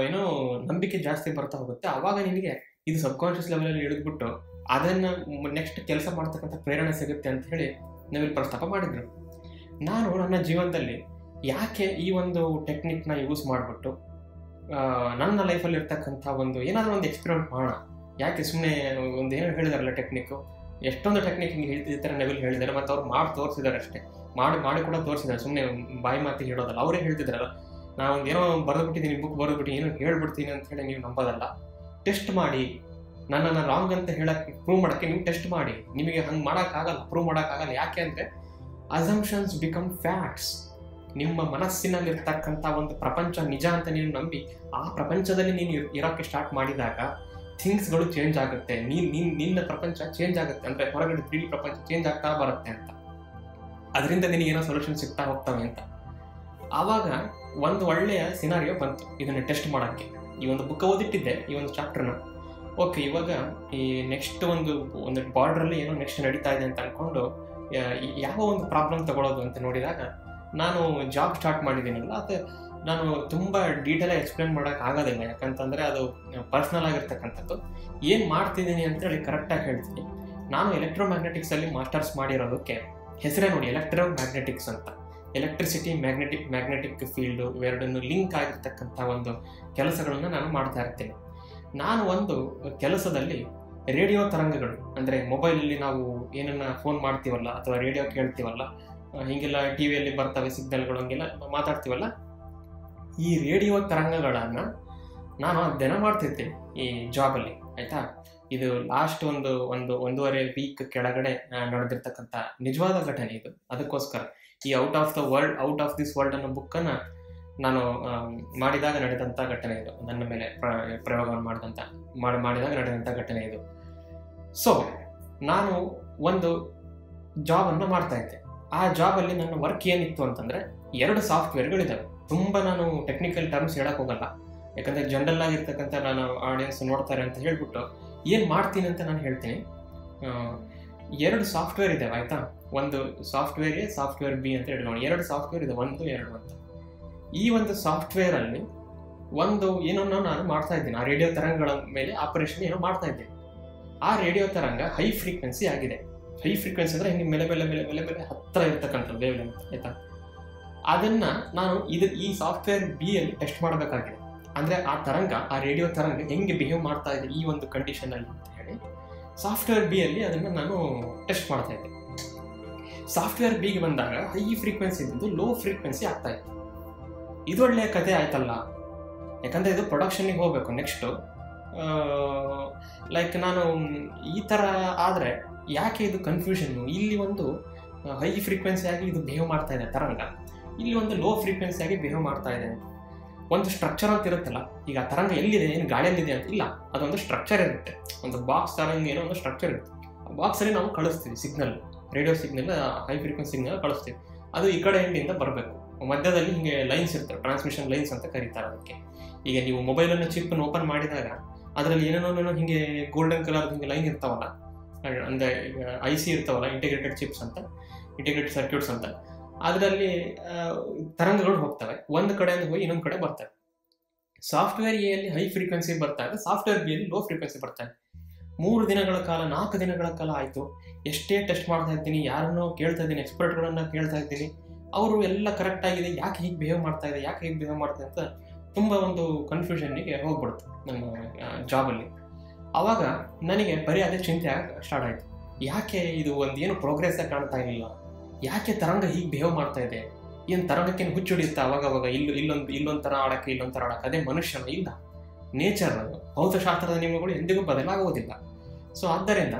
ಏನೋ ನಂಬಿಕೆ ಜಾಸ್ತಿ ಬರ್ತಾ ಹೋಗುತ್ತೆ. ಆವಾಗ ನಿನಗೆ ಇದು ಸಬ್ಕಾನ್ಷಿಯಸ್ ಲೆವೆಲಲ್ಲಿ ಇಳಿದ್ಬಿಟ್ಟು ಅದನ್ನು ನೆಕ್ಸ್ಟ್ ಕೆಲಸ ಮಾಡ್ತಕ್ಕಂಥ ಪ್ರೇರಣೆ ಸಿಗುತ್ತೆ ಅಂತ ಹೇಳಿ ನಾವಿಲ್ಲಿ ಪ್ರಸ್ತಾಪ ಮಾಡಿದ್ರು. ನಾನು ನನ್ನ ಜೀವನದಲ್ಲಿ ಯಾಕೆ ಈ ಒಂದು ಟೆಕ್ನಿಕ್ನ ಯೂಸ್ ಮಾಡಿಬಿಟ್ಟು ನನ್ನ ಲೈಫಲ್ಲಿ ಇರ್ತಕ್ಕಂಥ ಒಂದು ಏನಾದರೂ ಒಂದು ಎಕ್ಸ್ಪೆರಿಮೆಂಟ್ ಮಾಡೋಣ, ಯಾಕೆ ಸುಮ್ಮನೆ ಒಂದು ಏನೋ ಹೇಳಿದಾರಲ್ಲ ಟೆಕ್ನಿಕ್ಕು, ಎಷ್ಟೊಂದು ಟೆಕ್ನಿಕ್ ಈ ಥರ ಲೆವೆಲ್ ಹೇಳಿದ್ದಾರೆ, ಮತ್ತು ಅವ್ರು ಮಾಡಿ ತೋರಿಸಿದ್ದಾರೆ ಅಷ್ಟೇ, ಮಾಡಿ ಕೂಡ ತೋರಿಸಿದ್ದಾರೆ, ಸುಮ್ಮನೆ ಬಾಯಿ ಮಾತಿಗೆ ಹೇಳೋದಲ್ಲ. ಅವರೇ ಹೇಳ್ತಿದ್ದಾರಲ್ಲ, ನಾನು ಒಂದು ಏನೋ ಬರೆದ್ಬಿಟ್ಟಿದ್ದೀನಿ, ಬುಕ್ ಬರೆದ್ಬಿಟ್ಟು ಏನೋ ಹೇಳ್ಬಿಡ್ತೀನಿ ಅಂತ ಹೇಳಿ ನೀವು ನಂಬೋದಲ್ಲ. ಟೆಸ್ಟ್ ಮಾಡಿ, ನನ್ನನ್ನು ರಾಂಗ್ ಅಂತ ಹೇಳಕ್ಕೆ ಪ್ರೂವ್ ಮಾಡೋಕ್ಕೆ ನೀವು ಟೆಸ್ಟ್ ಮಾಡಿ. ನಿಮಗೆ ಹಂಗೆ ಮಾಡೋಕ್ಕಾಗಲ್ಲ, ಪ್ರೂವ್ ಮಾಡೋಕ್ಕಾಗಲ್ಲ. ಯಾಕೆ ಅಂದರೆ ಅಸಂಪ್ಷನ್ಸ್ ಬಿಕಮ್ ಫ್ಯಾಕ್ಟ್ಸ್. ನಿಮ್ಮ ಮನಸ್ಸಿನಲ್ಲಿರ್ತಕ್ಕಂಥ ಒಂದು ಪ್ರಪಂಚ ನಿಜ ಅಂತ ನೀನು ನಂಬಿ ಆ ಪ್ರಪಂಚದಲ್ಲಿ ನೀನು ಇರೋಕ್ಕೆ ಸ್ಟಾರ್ಟ್ ಮಾಡಿದಾಗ ಥಿಂಗ್ಸ್ಗಳು ಚೇಂಜ್ ಆಗುತ್ತೆ, ನಿನ್ನ ಪ್ರಪಂಚ ಚೇಂಜ್ ಆಗುತ್ತೆ. ಅಂದರೆ ಹೊರಗಡೆ 3D ಪ್ರಪಂಚ ಚೇಂಜ್ ಆಗ್ತಾ ಬರುತ್ತೆ ಅಂತ, ಅದರಿಂದ ನಿನಗೇನೋ ಸೊಲ್ಯೂಷನ್ ಸಿಗ್ತಾ ಹೋಗ್ತವೆ ಅಂತ. ಆವಾಗ ಒಂದು ಒಳ್ಳೆಯ ಸಿನಾರಿಯೋ ಬಂತು ಇದನ್ನು ಟೆಸ್ಟ್ ಮಾಡೋಕ್ಕೆ. ಈ ಒಂದು ಬುಕ್ ಓದಿಟ್ಟಿದ್ದೆ, ಈ ಒಂದು ಚಾಪ್ಟರ್ನ. ಓಕೆ, ಇವಾಗ ಈ ನೆಕ್ಸ್ಟ್ ಒಂದು ಬಾರ್ಡ್ರಲ್ಲಿ ಏನೋ ನೆಕ್ಸ್ಟ್ ನಡೀತಾ ಇದೆ ಅಂತ ಅಂದ್ಕೊಂಡು ಯಾವ ಒಂದು ಪ್ರಾಬ್ಲಮ್ ತಗೊಳ್ಳೋದು ಅಂತ ನೋಡಿದಾಗ, ನಾನು ಜಾಬ್ ಸ್ಟಾರ್ಟ್ ಮಾಡಿದ್ದೀನಲ್ಲ, ಅದು ನಾನು ತುಂಬ ಡೀಟೇಲಾಗಿ ಎಕ್ಸ್ಪ್ಲೇನ್ ಮಾಡೋಕ್ಕಾಗೋದಿಲ್ಲ, ಯಾಕಂತಂದರೆ ಅದು ಪರ್ಸ್ನಲ್ ಆಗಿರ್ತಕ್ಕಂಥದ್ದು. ಏನು ಮಾಡ್ತಿದ್ದೀನಿ ಅಂತೇಳಿ ಕರೆಕ್ಟಾಗಿ ಹೇಳ್ತೀನಿ. ನಾನು ಎಲೆಕ್ಟ್ರೋಮ್ಯಾಗ್ನೆಟಿಕ್ಸಲ್ಲಿ ಮಾಸ್ಟರ್ಸ್ ಮಾಡಿರೋದಕ್ಕೆ ಹೆಸರೇ ನೋಡಿ, ಎಲೆಕ್ಟ್ರೋಮ್ಯಾಗ್ನೆಟಿಕ್ಸ್ ಅಂತ. ಎಲೆಕ್ಟ್ರಿಸಿಟಿ, ಮ್ಯಾಗ್ನೆಟಿಕ್ ಫೀಲ್ಡು ಇವೆರಡನ್ನು ಲಿಂಕ್ ಆಗಿರ್ತಕ್ಕಂಥ ಒಂದು ಕೆಲಸಗಳನ್ನು ನಾನು ಮಾಡ್ತಾ ಇರ್ತೀನಿ. ನಾನು ಒಂದು ಕೆಲಸದಲ್ಲಿ ರೇಡಿಯೋ ತರಂಗಗಳು, ಅಂದರೆ ಮೊಬೈಲಲ್ಲಿ ನಾವು ಏನನ್ನ ಫೋನ್ ಮಾಡ್ತೀವಲ್ಲ ಅಥವಾ ರೇಡಿಯೋ ಕೇಳ್ತೀವಲ್ಲ, ಹೀಗೆಲ್ಲ ಟಿ ವಿಯಲ್ಲಿ ಬರ್ತವೆ ಸಿಗ್ನಲ್ಗಳು, ಹಂಗೆಲ್ಲ ಮಾತಾಡ್ತೀವಲ್ಲ, ಈ ರೇಡಿಯೋ ತರಂಗಗಳನ್ನು ನಾನು ಅಧ್ಯಯನ ಮಾಡ್ತಿರ್ತೀನಿ ಈ ಜಾಬಲ್ಲಿ, ಆಯಿತಾ? ಇದು ಲಾಸ್ಟ್ ಒಂದೂವರೆ ವೀಕ್ ಕೆಳಗಡೆ ನಡೆದಿರ್ತಕ್ಕಂಥ ನಿಜವಾದ ಘಟನೆ ಇದು. ಅದಕ್ಕೋಸ್ಕರ ಈ ಔಟ್ ಆಫ್ ದಿಸ್ ವರ್ಲ್ಡ್ ಅನ್ನೋ ಬುಕ್ಕನ್ನು ನಾನು ಮಾಡಿದಾಗ ನಡೆದಂಥ ಘಟನೆ ಇದು, ನನ್ನ ಮೇಲೆ ಪ್ರಯೋಗವನ್ನು ಮಾಡಿದಾಗ ನಡೆದಂಥ ಘಟನೆ ಇದು. ಸೊ ನಾನು ಒಂದು ಜಾಬನ್ನು ಮಾಡ್ತಾ ಇದ್ದೆ. ಆ ಜಾಬಲ್ಲಿ ನನ್ನ ವರ್ಕ್ ಏನಿತ್ತು ಅಂತಂದರೆ 2 ಸಾಫ್ಟ್ವೇರ್ಗಳಿದ್ದಾವೆ. ತುಂಬ ನಾನು ಟೆಕ್ನಿಕಲ್ ಟರ್ಮ್ಸ್ ಹೇಳಕ್ಕೆ ಹೋಗಲ್ಲ, ಯಾಕಂದರೆ ಜನರಲ್ ಆಗಿರ್ತಕ್ಕಂಥ ನಾನು ಆಡಿಯನ್ಸ್ ನೋಡ್ತಾರೆ ಅಂತ ಹೇಳ್ಬಿಟ್ಟು ಏನು ಮಾಡ್ತೀನಿ ಅಂತ ನಾನು ಹೇಳ್ತೀನಿ. 2 ಸಾಫ್ಟ್ವೇರ್ ಇದ್ದಾವೆ, ಆಯಿತಾ? ಒಂದು ಸಾಫ್ಟ್ವೇರ್ ಎ, ಸಾಫ್ಟ್ವೇರ್ ಬಿ ಅಂತ ಹೇಳ್ಕೊಂಡು 2 ಸಾಫ್ಟ್ವೇರ್ ಇದೆ, 1, 2 ಅಂತ. ಈ ಒಂದು ಸಾಫ್ಟ್ವೇರಲ್ಲಿ ಒಂದು ಏನೋ ನಾನು ಮಾಡ್ತಾ ಇದ್ದೀನಿ, ಆ ರೇಡಿಯೋ ತರಂಗಗಳ ಮೇಲೆ ಆಪರೇಷನ್ ಏನೋ ಮಾಡ್ತಾ ಇದ್ದೀನಿ. ಆ ರೇಡಿಯೋ ತರಂಗ ಹೈ ಫ್ರೀಕ್ವೆನ್ಸಿ ಆಗಿದೆ. ಹೈ ಫ್ರೀಕ್ವೆನ್ಸಿ ಅಂದರೆ ಹಿಂಗೆ ಮೇಲೆ ಮೇಲೆ ಮೇಲೆ ಮೇಲೆ ಮೇಲೆ ಹತ್ತಿರ ಇರ್ತಕ್ಕಂಥದ್ದು ವೇವ್ ಲೆಂತ್, ಆಯ್ತಾ. ಅದನ್ನ ನಾನು ಈ ಸಾಫ್ಟ್ವೇರ್ ಬಿ ಅಲ್ಲಿ ಟೆಸ್ಟ್ ಮಾಡಬೇಕಾಗಿದೆ. ಅಂದರೆ ಆ ತರಂಗ, ಆ ರೇಡಿಯೋ ತರಂಗ ಹೆಂಗೆ ಬಿಹೇವ್ ಮಾಡ್ತಾ ಇದೆ ಈ ಒಂದು ಕಂಡೀಷನ್ ಅಲ್ಲಿ ಅಂತ ಹೇಳಿ ಸಾಫ್ಟ್ವೇರ್ ಬಿ ಅಲ್ಲಿ ಅದನ್ನು ನಾನು ಟೆಸ್ಟ್ ಮಾಡ್ತಾ ಇದ್ದೆ. ಸಾಫ್ಟ್ವೇರ್ ಬಿಗೆ ಬಂದಾಗ ಹೈ ಫ್ರೀಕ್ವೆನ್ಸಿ ಇದ್ದು ಲೋ ಫ್ರೀಕ್ವೆನ್ಸಿ ಆಗ್ತಾ ಇತ್ತು. ಇದು ಒಳ್ಳೆಯ ಕಥೆ ಆಯ್ತಲ್ಲ, ಯಾಕಂದರೆ ಇದು ಪ್ರೊಡಕ್ಷನ್ಗೆ ಹೋಗಬೇಕು ನೆಕ್ಸ್ಟು. ಲೈಕ್ ನಾನು ಈ ಥರ ಆದರೆ ಯಾಕೆ ಇದು ಕನ್ಫ್ಯೂಷನ್ನು, ಇಲ್ಲಿ ಒಂದು ಹೈ ಫ್ರೀಕ್ವೆನ್ಸಿಯಾಗಿ ಇದು ಬಿಹೇವ್ ಮಾಡ್ತಾ ಇದೆ ತರಂಗ, ಇಲ್ಲಿ ಒಂದು ಲೋ ಫ್ರೀಕ್ವೆನ್ಸಿಯಾಗಿ ಬಿಹೇವ್ ಮಾಡ್ತಾ ಇದೆ. ಒಂದು ಸ್ಟ್ರಕ್ಚರ್ ಅಂತ ಇರುತ್ತಲ್ಲ, ಈಗ ಆ ತರಂಗ ಎಲ್ಲಿದೆ, ಏನು ಗಾಳಿಯಲ್ಲಿದೆ ಅಂತ ಇಲ್ಲ, ಅದೊಂದು ಸ್ಟ್ರಕ್ಚರ್ ಇರುತ್ತೆ. ಒಂದು ಬಾಕ್ಸ್ ತರಂಗ ಏನೋ ಒಂದು ಸ್ಟ್ರಕ್ಚರ್ ಇರುತ್ತೆ. ಆ ಬಾಕ್ಸಲ್ಲಿ ನಾವು ಕಳಿಸ್ತೀವಿ signal, radio signal, high frequency signal ಕಳಿಸ್ತೀವಿ. ಅದು ಈ ಕಡೆ ಎಂಡಿಂದ ಬರಬೇಕು. ಮಧ್ಯದಲ್ಲಿ ಹಿಂಗೆ ಲೈನ್ಸ್ ಇರ್ತವೆ, ಟ್ರಾನ್ಸ್ಮಿಷನ್ ಲೈನ್ಸ್ ಅಂತ ಕರೀತಾರೆ ಅದಕ್ಕೆ. ಈಗ ನೀವು ಮೊಬೈಲನ್ನು ಚಿಪ್ಪನ್ನು ಓಪನ್ ಮಾಡಿದಾಗ ಅದರಲ್ಲಿ ಏನೇನೋ ಹಿಂಗೆ ಗೋಲ್ಡನ್ ಕಲರ್ ಹಿಂಗೆ ಲೈನ್ ಇರ್ತಾವಲ್ಲ, ಅಂದರೆ IC ಇರ್ತಾವಲ್ಲ, ಇಂಟಿಗ್ರೇಟೆಡ್ ಚಿಪ್ಸ್ ಅಂತ, ಇಂಟಿಗ್ರೇಟೆಡ್ ಸರ್ಕ್ಯೂಟ್ಸ್ ಅಂತ, ಅದರಲ್ಲಿ ತರಂಗಗಳು ಹೋಗ್ತವೆ, ಒಂದು ಕಡೆಯಿಂದ ಹೋಗಿ ಇನ್ನೊಂದು ಕಡೆ ಬರ್ತವೆ. ಸಾಫ್ಟ್ವೇರ್ ಎ ಅಲ್ಲಿ ಹೈ ಫ್ರೀಕ್ವೆನ್ಸಿ ಬರ್ತಾ ಇದೆ, ಸಾಫ್ಟ್ವೇರ್ ಬಿ ಅಲ್ಲಿ ಲೋ ಫ್ರೀಕ್ವೆನ್ಸಿ ಬರ್ತಾ ಇದೆ. 3 ದಿನಗಳ ಕಾಲ 4 ದಿನಗಳ ಕಾಲ ಆಯಿತು. ಎಷ್ಟೇ ಟೆಸ್ಟ್ ಮಾಡ್ತಾ ಇದ್ದೀನಿ, ಯಾರನ್ನೋ ಕೇಳ್ತಾ ಇದ್ದೀನಿ, ಎಕ್ಸ್ಪರ್ಟ್ಗಳನ್ನು ಕೇಳ್ತಾ ಇದ್ದೀನಿ, ಅವರು ಎಲ್ಲ ಕರೆಕ್ಟ್ ಆಗಿದೆ, ಯಾಕೆ ಹೀಗೆ ಬಿಹೇವ್ ಮಾಡ್ತಾ ಇದೆ, ಯಾಕೆ ಹೀಗೆ ಬಿಹೇವ್ ಮಾಡ್ತಾ ಇದೆ ಅಂತ ತುಂಬ ಒಂದು ಕನ್ಫ್ಯೂಷನ್ನಿಗೆ ಹೋಗ್ಬಿಡ್ತು ನಮ್ಮ ಜಾಬಲ್ಲಿ. ಆವಾಗ ನನಗೆ ಬರೀ ಅದೇ ಚಿಂತೆ ಸ್ಟಾರ್ಟ್ ಆಯಿತು. ಯಾಕೆ ಇದು ಒಂದೇನು ಪ್ರೋಗ್ರೆಸ್ಸೇ ಕಾಣ್ತಾ ಇಲ್ಲ, ಯಾಕೆ ತರಂಗ ಹೀಗೆ ಬಿಹೇವ್ ಮಾಡ್ತಾ ಇದೆ, ಏನು ತರಂಗಕ್ಕೇನು ಹುಚ್ಚು ಹಿಡಿಯುತ್ತಾ ಅವಾಗ ಇಲ್ಲೊಂದು ಥರ ಆಡೋಕ್ಕೆ ಇಲ್ಲೊಂದು ಥರ ಆಡೋಕ್ಕೆ, ಅದೇ ಮನುಷ್ಯನ ಇಲ್ಲ, ನೇಚರ್, ಭೌತಶಾಸ್ತ್ರದ ನಿಯಮಗಳು ಎಂದಿಗೂ ಬದಲಾಗುವುದಿಲ್ಲ. ಸೊ ಆದ್ದರಿಂದ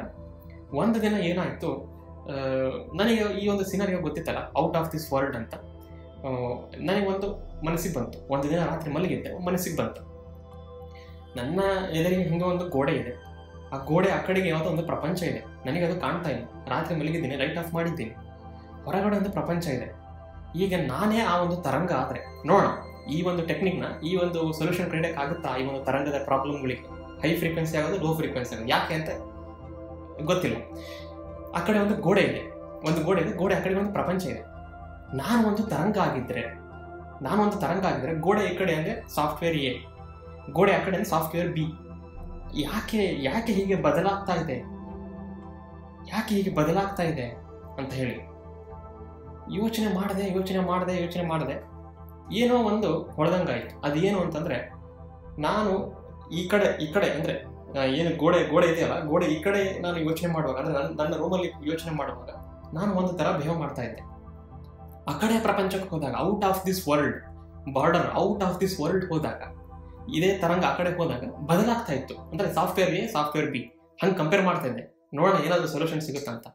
ಒಂದು ದಿನ ಏನಾಯಿತು, ನನಗೆ ಈ ಒಂದು ಸಿನಾರಿಯೋ ಗೊತ್ತಿತ್ತಲ್ಲ, ಔಟ್ ಆಫ್ ದಿಸ್ ವರ್ಲ್ಡ್ ಅಂತ, ನನಗೊಂದು ಮನಸ್ಸಿಗೆ ಬಂತು. ಒಂದು ದಿನ ರಾತ್ರಿ ಮಲಗಿದ್ದೆ, ಮನಸ್ಸಿಗೆ ಬಂತು, ನನ್ನ ಎದುರಿಗೆ ಹಿಂಗೆ ಒಂದು ಗೋಡೆ ಇದೆ, ಆ ಗೋಡೆ ಆ ಕಡೆಗೆ ಯಾವುದೋ ಒಂದು ಪ್ರಪಂಚ ಇದೆ, ನನಗೆ ಅದು ಕಾಣ್ತಾ ಇಲ್ಲ. ರಾತ್ರಿ ಮಲಗಿದ್ದೀನಿ, ಲೈಟ್ ಆಫ್ ಮಾಡಿದ್ದೀನಿ, ಹೊರಗಡೆ ಒಂದು ಪ್ರಪಂಚ ಇದೆ. ಈಗ ನಾನೇ ಆ ಒಂದು ತರಂಗ ಆದರೆ ನೋಡೋಣ, ಈ ಒಂದು ಟೆಕ್ನಿಕ್ನ, ಈ ಒಂದು ಸೊಲ್ಯೂಷನ್ ಕ್ರಿಯೇಟ್ ಆಗುತ್ತಾ ಈ ಒಂದು ತರಂಗದ ಪ್ರಾಬ್ಲಮ್ಗಳಿಗೆ, ಹೈ ಫ್ರೀಕ್ವೆನ್ಸಿ ಆಗೋದು ಲೋ ಫ್ರೀಕ್ವೆನ್ಸಿ ಆಗೋದು, ಯಾಕೆ ಅಂತ ಗೊತ್ತಿಲ್ಲ. ಆ ಕಡೆ ಒಂದು ಗೋಡೆ ಇದೆ, ಗೋಡೆ ಆ ಕಡೆ ಒಂದು ಪ್ರಪಂಚ ಇದೆ. ನಾನು ಒಂದು ತರಂಗ ಆಗಿದ್ದರೆ ಗೋಡೆ ಈ ಕಡೆ ಅಂದರೆ ಸಾಫ್ಟ್ವೇರ್ ಎ, ಗೋಡೆ ಆ ಕಡೆ ಅಂದರೆ ಸಾಫ್ಟ್ವೇರ್ ಬಿ. ಯಾಕೆ ಹೀಗೆ ಬದಲಾಗ್ತಾ ಇದೆ ಅಂತ ಹೇಳಿ ಯೋಚನೆ ಮಾಡಿದೆ. ಏನೋ ಒಂದು ಹೊಡೆದಂಗಾಯ್ತು. ಅದೇನು ಅಂತಂದರೆ, ನಾನು ಈ ಕಡೆ ಅಂದರೆ ಏನು ಗೋಡೆ ಇದೆಯಲ್ಲ, ಗೋಡೆ ಈ ಕಡೆ ನಾನು ಯೋಚನೆ ಮಾಡುವಾಗ, ಅಂದರೆ ನನ್ನ ರೂಮಲ್ಲಿ ಯೋಚನೆ ಮಾಡುವಾಗ ನಾನು ಒಂದು ಥರ ಬಿಹೇವ್ ಮಾಡ್ತಾ ಇದ್ದೆ. ಆ ಕಡೆ ಪ್ರಪಂಚಕ್ಕೆ ಹೋದಾಗ, ಔಟ್ ಆಫ್ ದಿಸ್ ವರ್ಲ್ಡ್ ಹೋದಾಗ, ಇದೇ ತರಂಗ ಆ ಕಡೆ ಹೋದಾಗ ಬದಲಾಗ್ತಾ ಇತ್ತು. ಅಂದರೆ ಸಾಫ್ಟ್ವೇರ್ ಎ ಸಾಫ್ಟ್ವೇರ್ ಬಿ ಹಂಗೆ ಕಂಪೇರ್ ಮಾಡ್ತಾ ಇದ್ದೆ, ನೋಡೋಣ ಏನಾದರೂ ಸೊಲ್ಯೂಷನ್ ಸಿಗುತ್ತಾ ಅಂತ.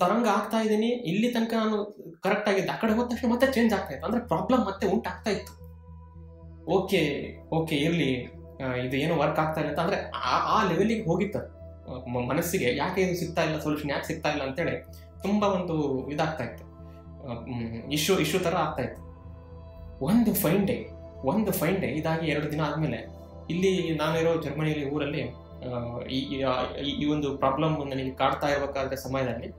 ತರಂಗ ಆಗ್ತಾ ಇದ್ದೀನಿ, ಇಲ್ಲಿ ತನಕ ನಾನು ಕರೆಕ್ಟ್ ಆಗಿದ್ದೆ, ಆ ಕಡೆ ಹೋದ ತಕ್ಷಣ ಮತ್ತೆ ಚೇಂಜ್ ಆಗ್ತಾ ಇತ್ತು, ಅಂದರೆ ಪ್ರಾಬ್ಲಮ್ ಮತ್ತೆ ಉಂಟಾಗ್ತಾ ಇತ್ತು. ಓಕೆ ಇರಲಿ, ಇದು ಏನೋ ವರ್ಕ್ ಆಗ್ತಾ ಇಲ್ಲ ಅಂತ, ಅಂದರೆ ಆ ಲೆವೆಲಿಗೆ ಹೋಗಿತ್ತು ಮನಸ್ಸಿಗೆ. ಯಾಕೆ ಇದು ಸಿಗ್ತಾ ಇಲ್ಲ, ಸೊಲ್ಯೂಷನ್ ಯಾಕೆ ಸಿಗ್ತಾ ಇಲ್ಲ ಅಂತೇಳಿ ತುಂಬ ಒಂದು ಇದಾಗ್ತಾ ಇತ್ತು, ಇಶ್ಯೂ ಥರ ಆಗ್ತಾ ಇತ್ತು. ಒಂದು ಫೈನ್ ಡೇ ಇದಾಗಿ 2 ದಿನ ಆದಮೇಲೆ, ಇಲ್ಲಿ ನಾನಿರೋ ಜರ್ಮನಿಯಲ್ಲಿ ಊರಲ್ಲಿ ಈ ಒಂದು ಪ್ರಾಬ್ಲಮ್ ನನಗೆ ಕಾಡ್ತಾ ಇರಬೇಕಾದ ಸಮಯದಲ್ಲಿ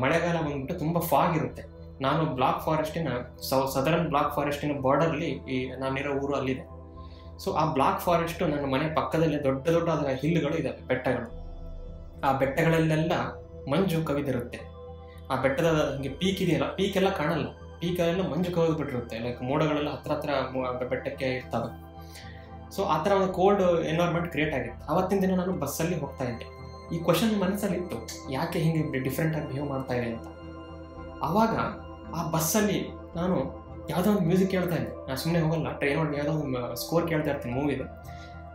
ಮಳೆಗಾಲ ಬಂದ್ಬಿಟ್ಟು ತುಂಬ ಫಾಗ್ ಇರುತ್ತೆ. ನಾನು ಬ್ಲಾಕ್ ಫಾರೆಸ್ಟಿನ ಸದರ್ನ್ ಬ್ಲಾಕ್ ಫಾರೆಸ್ಟಿನ ಬಾರ್ಡರ್ಲಿ ನಾನಿರೋ ಊರು ಅಲ್ಲಿದೆ. ಸೊ ಆ ಬ್ಲಾಕ್ ಫಾರೆಸ್ಟು ನನ್ನ ಮನೆ ಪಕ್ಕದಲ್ಲೇ ದೊಡ್ಡ ಅದರ ಹಿಲ್ಲುಗಳು ಇದ್ದಾವೆ, ಬೆಟ್ಟಗಳು. ಆ ಬೆಟ್ಟಗಳಲ್ಲೆಲ್ಲ ಮಂಜು ಕವಿದಿರುತ್ತೆ. ಆ ಬೆಟ್ಟದ ಹಿಂಗೆ ಪೀಕ್ ಇದೆಯಲ್ಲ, ಪೀಕೆಲ್ಲ ಕಾಣಲ್ಲ, ಪೀಕೆಲ್ಲ ಮಂಜು ಕವಿದು ಬಿಟ್ಟಿರುತ್ತೆ, ಲೈಕ್ ಮೋಡಗಳೆಲ್ಲ ಹತ್ರ ಬೆಟ್ಟಕ್ಕೆ ಇರ್ತವೆ. ಸೊ ಆ ಥರ ಒಂದು ಕೋಲ್ಡ್ ಎನ್ವೈರ್ಮೆಂಟ್ ಕ್ರಿಯೇಟ್ ಆಗಿತ್ತು. ಆವತ್ತಿನ ದಿನ ನಾನು ಬಸ್ಸಲ್ಲಿ ಹೋಗ್ತಾ ಇದ್ದೆ. ಈ ಕ್ವಶನ್ ಮನಸ್ಸಲ್ಲಿ ಇತ್ತು, ಯಾಕೆ ಹಿಂಗೆ ಡಿಫ್ರೆಂಟಾಗಿ ಬಿಹೇವ್ ಮಾಡ್ತಾ ಇದೆ ಅಂತ. ಆವಾಗ ಆ ಬಸ್ಸಲ್ಲಿ ನಾನು ಯಾವುದೋ ಒಂದು ಮ್ಯೂಸಿಕ್ ಕೇಳ್ತಾ ಇದ್ದೆ. ನಾನು ಸುಮ್ಮನೆ ಹೋಗಲ್ಲ, ಟ್ರೈನ್ ಒಳಗೆ ಯಾವುದೋ ಒಂದು ಸ್ಕೋರ್ ಕೇಳ್ತಾ ಇರ್ತೀನಿ ಮೂವಿದು.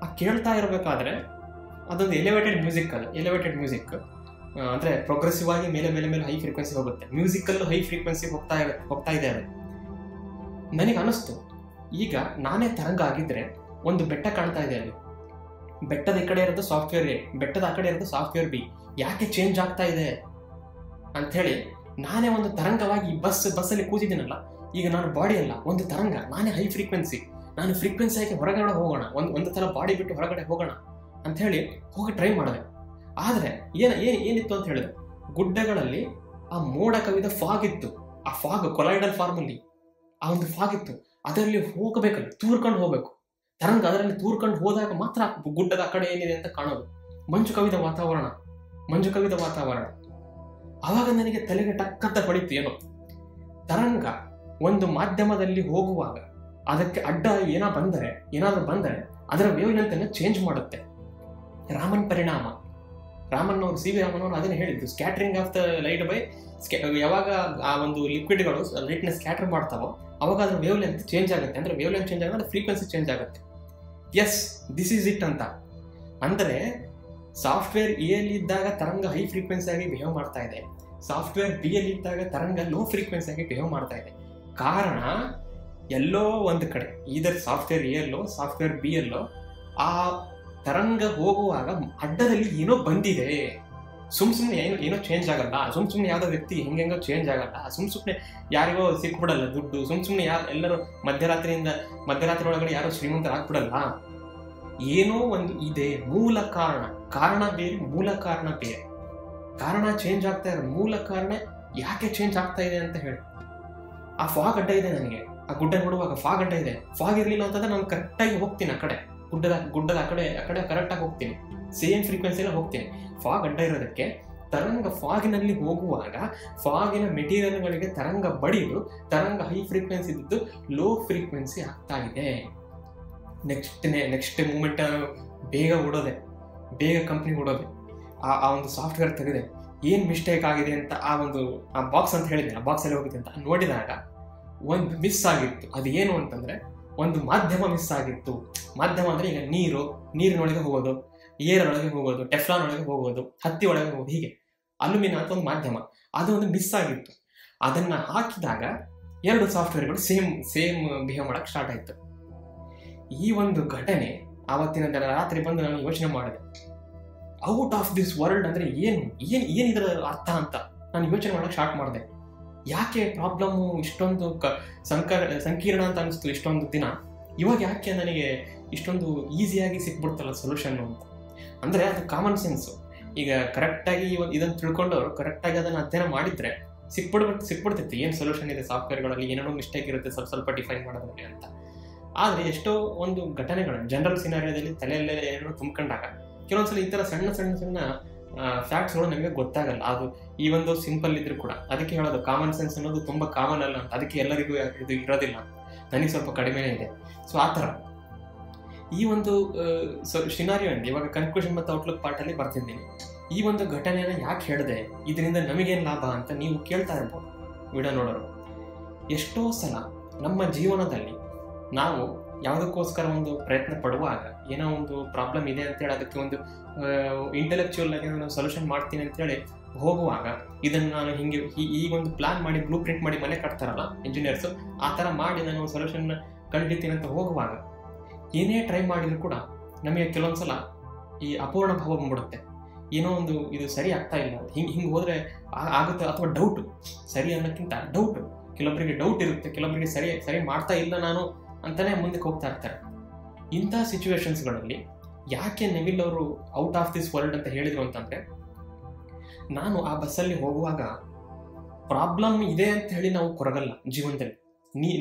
ಆ ಕೇಳ್ತಾ ಇರಬೇಕಾದ್ರೆ ಅದೊಂದು ಎಲಿವೇಟೆಡ್ ಮ್ಯೂಸಿಕ್ ಅಂದರೆ ಪ್ರೋಗ್ರೆಸಿವ್ ಆಗಿ ಮೇಲೆ ಹೈ ಫ್ರೀಕ್ವೆನ್ಸಿ ಹೋಗುತ್ತೆ. ಮ್ಯೂಸಿಕಲ್ಲೂ ಹೈ ಫ್ರೀಕ್ವೆನ್ಸಿ ಹೋಗ್ತಾ ಇದೆ ಅದು. ನನಗೆ ಅನ್ನಿಸ್ತು, ಈಗ ನಾನೇ ತರಂಗ ಆಗಿದ್ದರೆ ಒಂದು ಬೆಟ್ಟ ಕಾಣ್ತಾ ಇದೆ, ಅಲ್ಲಿ ಬೆಟ್ಟದ ಈ ಕಡೆ ಇರೋದು ಸಾಫ್ಟ್ವೇರ್ ಎ, ಬೆಟ್ಟದ ಆ ಕಡೆ ಇರೋದು ಸಾಫ್ಟ್ವೇರ್ ಬಿ, ಯಾಕೆ ಚೇಂಜ್ ಆಗ್ತಾ ಇದೆ ಅಂಥೇಳಿ ನಾನೇ ಒಂದು ತರಂಗವಾಗಿ ಈ ಬಸ್ಸಲ್ಲಿ ಕೂತಿದ್ದೀನಲ್ಲ, ಈಗ ನಾನು ಬಾಡಿ ಅಲ್ಲ, ಒಂದು ತರಂಗ, ನಾನೇ ಹೈ ಫ್ರೀಕ್ವೆನ್ಸಿ, ನಾನು ಫ್ರೀಕ್ವೆನ್ಸಿಯಾಗಿ ಹೊರಗಡೆ ಹೋಗೋಣ, ಒಂದು ಥರ ಬಾಡಿ ಬಿಟ್ಟು ಹೊರಗಡೆ ಹೋಗೋಣ ಅಂಥೇಳಿ ಹೋಗಿ ಟ್ರೈ ಮಾಡಿದೆ. ಆದರೆ ಏನಿತ್ತು ಅಂತ ಹೇಳಿದ್ರೆ, ಗುಡ್ಡಗಳಲ್ಲಿ ಆ ಮೋಡ ಕವಿದ ಫಾಗ್ ಇತ್ತು. ಆ ಫಾಗ್ ಕೊಲೈಡಲ್ ಫಾರ್ಮಲ್ಲಿ ಆ ಒಂದು ಫಾಗ್ ಇತ್ತು, ಅದರಲ್ಲಿ ಹೋಗಬೇಕಲ್ಲಿ ತೂರ್ಕೊಂಡು ಹೋಗಬೇಕು. ತರಂಗ ಅದರಲ್ಲಿ ತೂರ್ಕೊಂಡು ಹೋದಾಗ ಮಾತ್ರ ಗುಡ್ಡದ ಆ ಕಡೆ ಏನಿದೆ ಅಂತ ಕಾಣೋದು. ಮಂಜು ಕವಿದ ವಾತಾವರಣ. ಆವಾಗ ನನಗೆ ತಲೆಗೆ ಟಕ್ಕಂತ ಹೊಡಿತು ಏನೋ. ತರಂಗ ಒಂದು ಮಾಧ್ಯಮದಲ್ಲಿ ಹೋಗುವಾಗ ಅದಕ್ಕೆ ಅಡ್ಡ ಏನಾದರೂ ಬಂದರೆ ಅದರ ವೇವ್ ಲೆಂತ್ ಅನ್ನು ಚೇಂಜ್ ಮಾಡುತ್ತೆ. ರಾಮನ್ ಪರಿಣಾಮ. ಸಿ ವಿ ರಾಮನ್ ಅವರು ಅದನ್ನು ಹೇಳಿದ್ದು, scattering of the light by ಯಾವಾಗ ಆ ಒಂದು ಲಿಕ್ವಿಡ್ಗಳು ಲೈಟ್ನ ಸ್ಕ್ಯಾಟರ್ ಮಾಡ್ತಾವೋ ಅವಾಗ ಅದ್ರ ವೇವ್ ಲೆಂತ್ ಚೇಂಜ್ ಆಗುತ್ತೆ. ಅಂದ್ರೆ ವೇವ್ ಲೆಂತ್ ಚೇಂಜ್ ಆಗುತ್ತೆ, ಫ್ರೀಕ್ವೆನ್ಸಿ ಚೇಂಜ್ ಆಗುತ್ತೆ. ಎಸ್, ದಿಸ್ ಈಸ್ ಇಟ್ ಅಂತ. ಅಂದರೆ ಸಾಫ್ಟ್ವೇರ್ ಎ ಅಲ್ಲಿ ಇದ್ದಾಗ ತರಂಗ ಹೈ ಫ್ರೀಕ್ವೆನ್ಸಿ ಆಗಿ ಬಿಹೇವ್ ಮಾಡ್ತಾ ಇದೆ, ಸಾಫ್ಟ್ವೇರ್ ಬಿ ಅಲ್ಲಿ ಇದ್ದಾಗ ತರಂಗ ಲೋ ಫ್ರೀಕ್ವೆನ್ಸಿ ಆಗಿ ಬಿಹೇವ್ ಮಾಡ್ತಾ ಇದೆ. ಕಾರಣ ಎಲ್ಲೋ ಒಂದು ಕಡೆ, ಇದರ ಸಾಫ್ಟ್ವೇರ್ ಎ ಅಲ್ಲೋ ಸಾಫ್ಟ್ವೇರ್ ಬಿ ಅಲ್ಲೋ ಆ ತರಂಗ ಹೋಗುವಾಗ ಅಡ್ಡದಲ್ಲಿ ಏನೋ ಬಂದಿದೆ. ಸುಮ್ಮನೆ ಏನೋ ಚೇಂಜ್ ಆಗಲ್ಲ, ಸುಮ್ಮನೆ ಯಾವುದೋ ವ್ಯಕ್ತಿ ಹೆಂಗೆಂಗೋ ಚೇಂಜ್ ಆಗಲ್ಲ, ಸುಮ್ಮನೆ ಯಾರಿಗೋ ಸಿಕ್ಬಿಡಲ್ಲ ದುಡ್ಡು, ಸುಮ್ಮನೆ ಎಲ್ಲರೂ ಮಧ್ಯರಾತ್ರಿ ಒಳಗಡೆ ಯಾರೋ ಶ್ರೀಮಂತರಾಗ್ಬಿಡಲ್ಲ. ಏನೋ ಒಂದು ಇದೆ, ಮೂಲ ಕಾರಣ ಬೇರೆ, ಮೂಲ ಕಾರಣ ಬೇರೆ. ಕಾರಣ ಚೇಂಜ್ ಆಗ್ತಾ ಇರೋ, ಮೂಲ ಕಾರಣ ಯಾಕೆ ಚೇಂಜ್ ಆಗ್ತಾ ಇದೆ ಅಂತ ಹೇಳಿ. ಆ ಫಾಗ್ ಅಡ್ಡ ಇದೆ ನನಗೆ, ಆ ಗುಡ್ಡ ನೋಡುವಾಗ ಫಾಗ್ ಅಡ್ಡ ಇದೆ. ಫಾಗ್ ಇರಲಿಲ್ಲ ಅಂತಂದ್ರೆ ನಾನು ಕರೆಕ್ಟಾಗಿ ಹೋಗ್ತೀನಿ, ಆ ಕಡೆ ಗುಡ್ಡದ ಆ ಕಡೆ ಕರೆಕ್ಟಾಗಿ ಹೋಗ್ತೀನಿ, ಸೇಮ್ ಫ್ರೀಕ್ವೆನ್ಸಿಯಲ್ಲಿ ಹೋಗ್ತೀನಿ. ಫಾಗ್ ಅಡ್ಡ ಇರೋದಕ್ಕೆ ತರಂಗ ಫಾಗಿನಲ್ಲಿ ಹೋಗುವಾಗ ಫಾಗಿನ ಮೆಟೀರಿಯಲ್ಗಳಿಗೆ ತರಂಗ ಬಡಿದು ತರಂಗ ಹೈ ಫ್ರೀಕ್ವೆನ್ಸಿ ಇದ್ದು ಲೋ ಫ್ರೀಕ್ವೆನ್ಸಿ ಆಗ್ತಾ ಇದೆ. ನೆಕ್ಸ್ಟ್ ಮೂಮೆಂಟ್ ಬೇಗ ಕಂಪ್ನಿ ಓಡೋದೆ. ಆ ಒಂದು ಸಾಫ್ಟ್ವೇರ್ ತೆಗೆದೆ, ಏನು ಮಿಸ್ಟೇಕ್ ಆಗಿದೆ ಅಂತ ಆ ಬಾಕ್ಸ್ ಅಂತ ಹೇಳಿದೆ, ಆ ಬಾಕ್ಸಲ್ಲಿ ಹೋಗಿದೆ ಅಂತ ನೋಡಿದಾಗ ಒಂದು ಮಿಸ್ ಆಗಿತ್ತು. ಅದು ಏನು ಅಂತಂದ್ರೆ ಒಂದು ಮಾಧ್ಯಮ ಮಿಸ್ ಆಗಿತ್ತು. ಮಾಧ್ಯಮ ಅಂದ್ರೆ ಈಗ ನೀರಿನೊಳಗೆ ಹೋಗೋದು, ಏರೊಳಗೆ ಹೋಗೋದು, ಟೆಫ್ಲಾನ್ ಒಳಗೆ ಹೋಗೋದು, ಹತ್ತಿ ಒಳಗೆ ಹೋಗೋದು, ಹೀಗೆ ಅಲ್ಯೂಮಿನಿಯಂ ಅಂತ ಒಂದು ಮಾಧ್ಯಮ, ಅದು ಒಂದು ಮಿಸ್ ಆಗಿತ್ತು. ಅದನ್ನ ಹಾಕಿದಾಗ 2 ಸಾಫ್ಟ್ವೇರ್ಗಳು ಸೇಮ್ ಬಿಹೇವ್ ಮಾಡಕ್ಕೆ ಸ್ಟಾರ್ಟ್ ಆಯ್ತು. ಈ ಒಂದು ಘಟನೆ ಆವತ್ತಿನ ರಾತ್ರಿ ಬಂದು ನಾನು ಯೋಚನೆ ಮಾಡಿದೆ, ಔಟ್ ಆಫ್ ದಿಸ್ ವರ್ಲ್ಡ್ ಅಂದ್ರೆ ಏನಿದರ ಅರ್ಥ ಅಂತ ನಾನು ಯೋಚನೆ ಮಾಡಕ್ಕೆ ಸ್ಟಾರ್ಟ್ ಮಾಡಿದೆ. ಯಾಕೆ ಪ್ರಾಬ್ಲಮ್ಮು ಇಷ್ಟೊಂದು ಸಂಕೀರ್ಣ ಅಂತ ಅನಿಸ್ತು ಇಷ್ಟೊಂದು ದಿನ, ಇವಾಗ ಯಾಕೆ ನನಗೆ ಇಷ್ಟೊಂದು ಈಸಿಯಾಗಿ ಸಿಕ್ಬಿಡ್ತಲ್ಲ ಸೊಲ್ಯೂಷನ್ ಅಂತ. ಅಂದರೆ ಅದು ಕಾಮನ್ ಸೆನ್ಸು. ಈಗ ಕರೆಕ್ಟಾಗಿ ಇದನ್ನು ತಿಳ್ಕೊಂಡವರು ಕರೆಕ್ಟಾಗಿ ಅದನ್ನು ಅಧ್ಯಯನ ಮಾಡಿದ್ರೆ ಸಿಕ್ಬಿಡ್ತಿತ್ತು ಏನು ಸೊಲ್ಯೂಷನ್ ಇದೆ ಸಾಫ್ಟ್ವೇರ್ಗಳಲ್ಲಿ, ಏನೇನೋ ಮಿಸ್ಟೇಕ್ ಇರುತ್ತೆ ಸ್ವಲ್ಪ ಡಿಫೈನ್ ಮಾಡೋದ್ರಲ್ಲಿ ಅಂತ. ಆದರೆ ಎಷ್ಟೋ ಒಂದು ಘಟನೆಗಳು ಜನರಲ್ ಸಿನಾರಿಯೋದಲ್ಲಿ ತಲೆಯಲ್ಲೇ ಏನೇನೋ ತುಂಬ್ಕೊಂಡಾಗ ಕೆಲವೊಂದ್ಸಲ ಈ ಥರ ಸಣ್ಣ ಫ್ಯಾಕ್ಟ್ಸ್ಗಳು ನಮಗೆ ಗೊತ್ತಾಗಲ್ಲ. ಅದು ಈ ಒಂದು ಸಿಂಪಲ್ ಇದ್ರೂ ಕೂಡ. ಅದಕ್ಕೆ ಹೇಳೋದು ಕಾಮನ್ ಸೆನ್ಸ್ ಅನ್ನೋದು ತುಂಬ ಕಾಮನ್ ಅಲ್ಲ ಅಂತ, ಅದಕ್ಕೆ ಎಲ್ಲರಿಗೂ ಇದು ಇರೋದಿಲ್ಲ, ನನಗೆ ಸ್ವಲ್ಪ ಕಡಿಮೆನೇ ಇದೆ. ಸೊ ಆ ಥರ ಈ ಒಂದು ಸಿನಾರಿಯೋ ಅಂತ ಇವಾಗ ಕನ್ಕ್ಲೂಷನ್ ಮತ್ತು ಔಟ್ಲುಕ್ ಪಾರ್ಟಲ್ಲಿ ಬರ್ತಿದ್ದೀನಿ. ಈ ಒಂದು ಘಟನೆಯನ್ನು ಯಾಕೆ ಹೇಳಿದೆ, ಇದರಿಂದ ನಮಗೇನು ಲಾಭ ಅಂತ ನೀವು ಕೇಳ್ತಾ ಇರ್ಬೋದು ವಿಡಿಯೋ ನೋಡೋರು. ಎಷ್ಟೋ ಸಲ ನಮ್ಮ ಜೀವನದಲ್ಲಿ ನಾವು ಯಾವುದಕ್ಕೋಸ್ಕರ ಒಂದು ಪ್ರಯತ್ನ ಪಡುವಾಗ, ಏನೋ ಒಂದು ಪ್ರಾಬ್ಲಮ್ ಇದೆ ಅಂತೇಳಿ ಅದಕ್ಕೆ ಒಂದು ಇಂಟೆಲೆಕ್ಚುಯಲ್ ಆಗಿ ನಾನು ಸೊಲ್ಯೂಷನ್ ಮಾಡ್ತೀನಿ ಅಂತೇಳಿ ಹೋಗುವಾಗ, ಇದನ್ನು ನಾನು ಹಿಂಗೆ ಈ ಒಂದು ಪ್ಲಾನ್ ಮಾಡಿ ಬ್ಲೂ ಪ್ರಿಂಟ್ ಮಾಡಿ ಮನೆ ಕಟ್ತಾರಲ್ಲ ಇಂಜಿನಿಯರ್ಸು, ಆ ಥರ ಮಾಡಿ ನಾನು ಒಂದು ಸೊಲ್ಯೂಷನ್ ಕಂಡಿದ್ದೀನಿ ಅಂತ ಹೋಗುವಾಗ ಏನೇ ಟ್ರೈ ಮಾಡಿದ್ರು ಕೂಡ ನಮಗೆ ಕೆಲವೊಂದ್ಸಲ ಈ ಅಪೂರ್ಣ ಭಾವ ಬಂದ್ಬಿಡುತ್ತೆ. ಏನೋ ಒಂದು ಇದು ಸರಿ ಆಗ್ತಾ ಇಲ್ಲ, ಹಿಂಗೆ ಹೋದರೆ ಆಗುತ್ತೆ, ಅಥವಾ ಡೌಟು, ಸರಿ ಅನ್ನೋಕ್ಕಿಂತ ಡೌಟು. ಕೆಲವೊಬ್ಬರಿಗೆ ಡೌಟ್ ಇರುತ್ತೆ, ಕೆಲವೊಬ್ಬರಿಗೆ ಸರಿ ಮಾಡ್ತಾ ಇಲ್ಲ ನಾನು ಅಂತಲೇ ಮುಂದಕ್ಕೆ ಹೋಗ್ತಾ ಇರ್ತಾರೆ. ಇಂಥ ಸಿಚುವೇಶನ್ಸ್ಗಳಲ್ಲಿ ಯಾಕೆ ನೆವಿಲ್ ಅವರು ಔಟ್ ಆಫ್ ದಿಸ್ ವರ್ಲ್ಡ್ ಅಂತ ಹೇಳಿದರು ಅಂತಂದರೆ, ನಾನು ಆ ಬಸ್ಸಲ್ಲಿ ಹೋಗುವಾಗ ಪ್ರಾಬ್ಲಮ್ ಇದೆ ಅಂತ ಹೇಳಿ ನಾವು ಕೊರಗಲ್ಲ ಜೀವನದಲ್ಲಿ.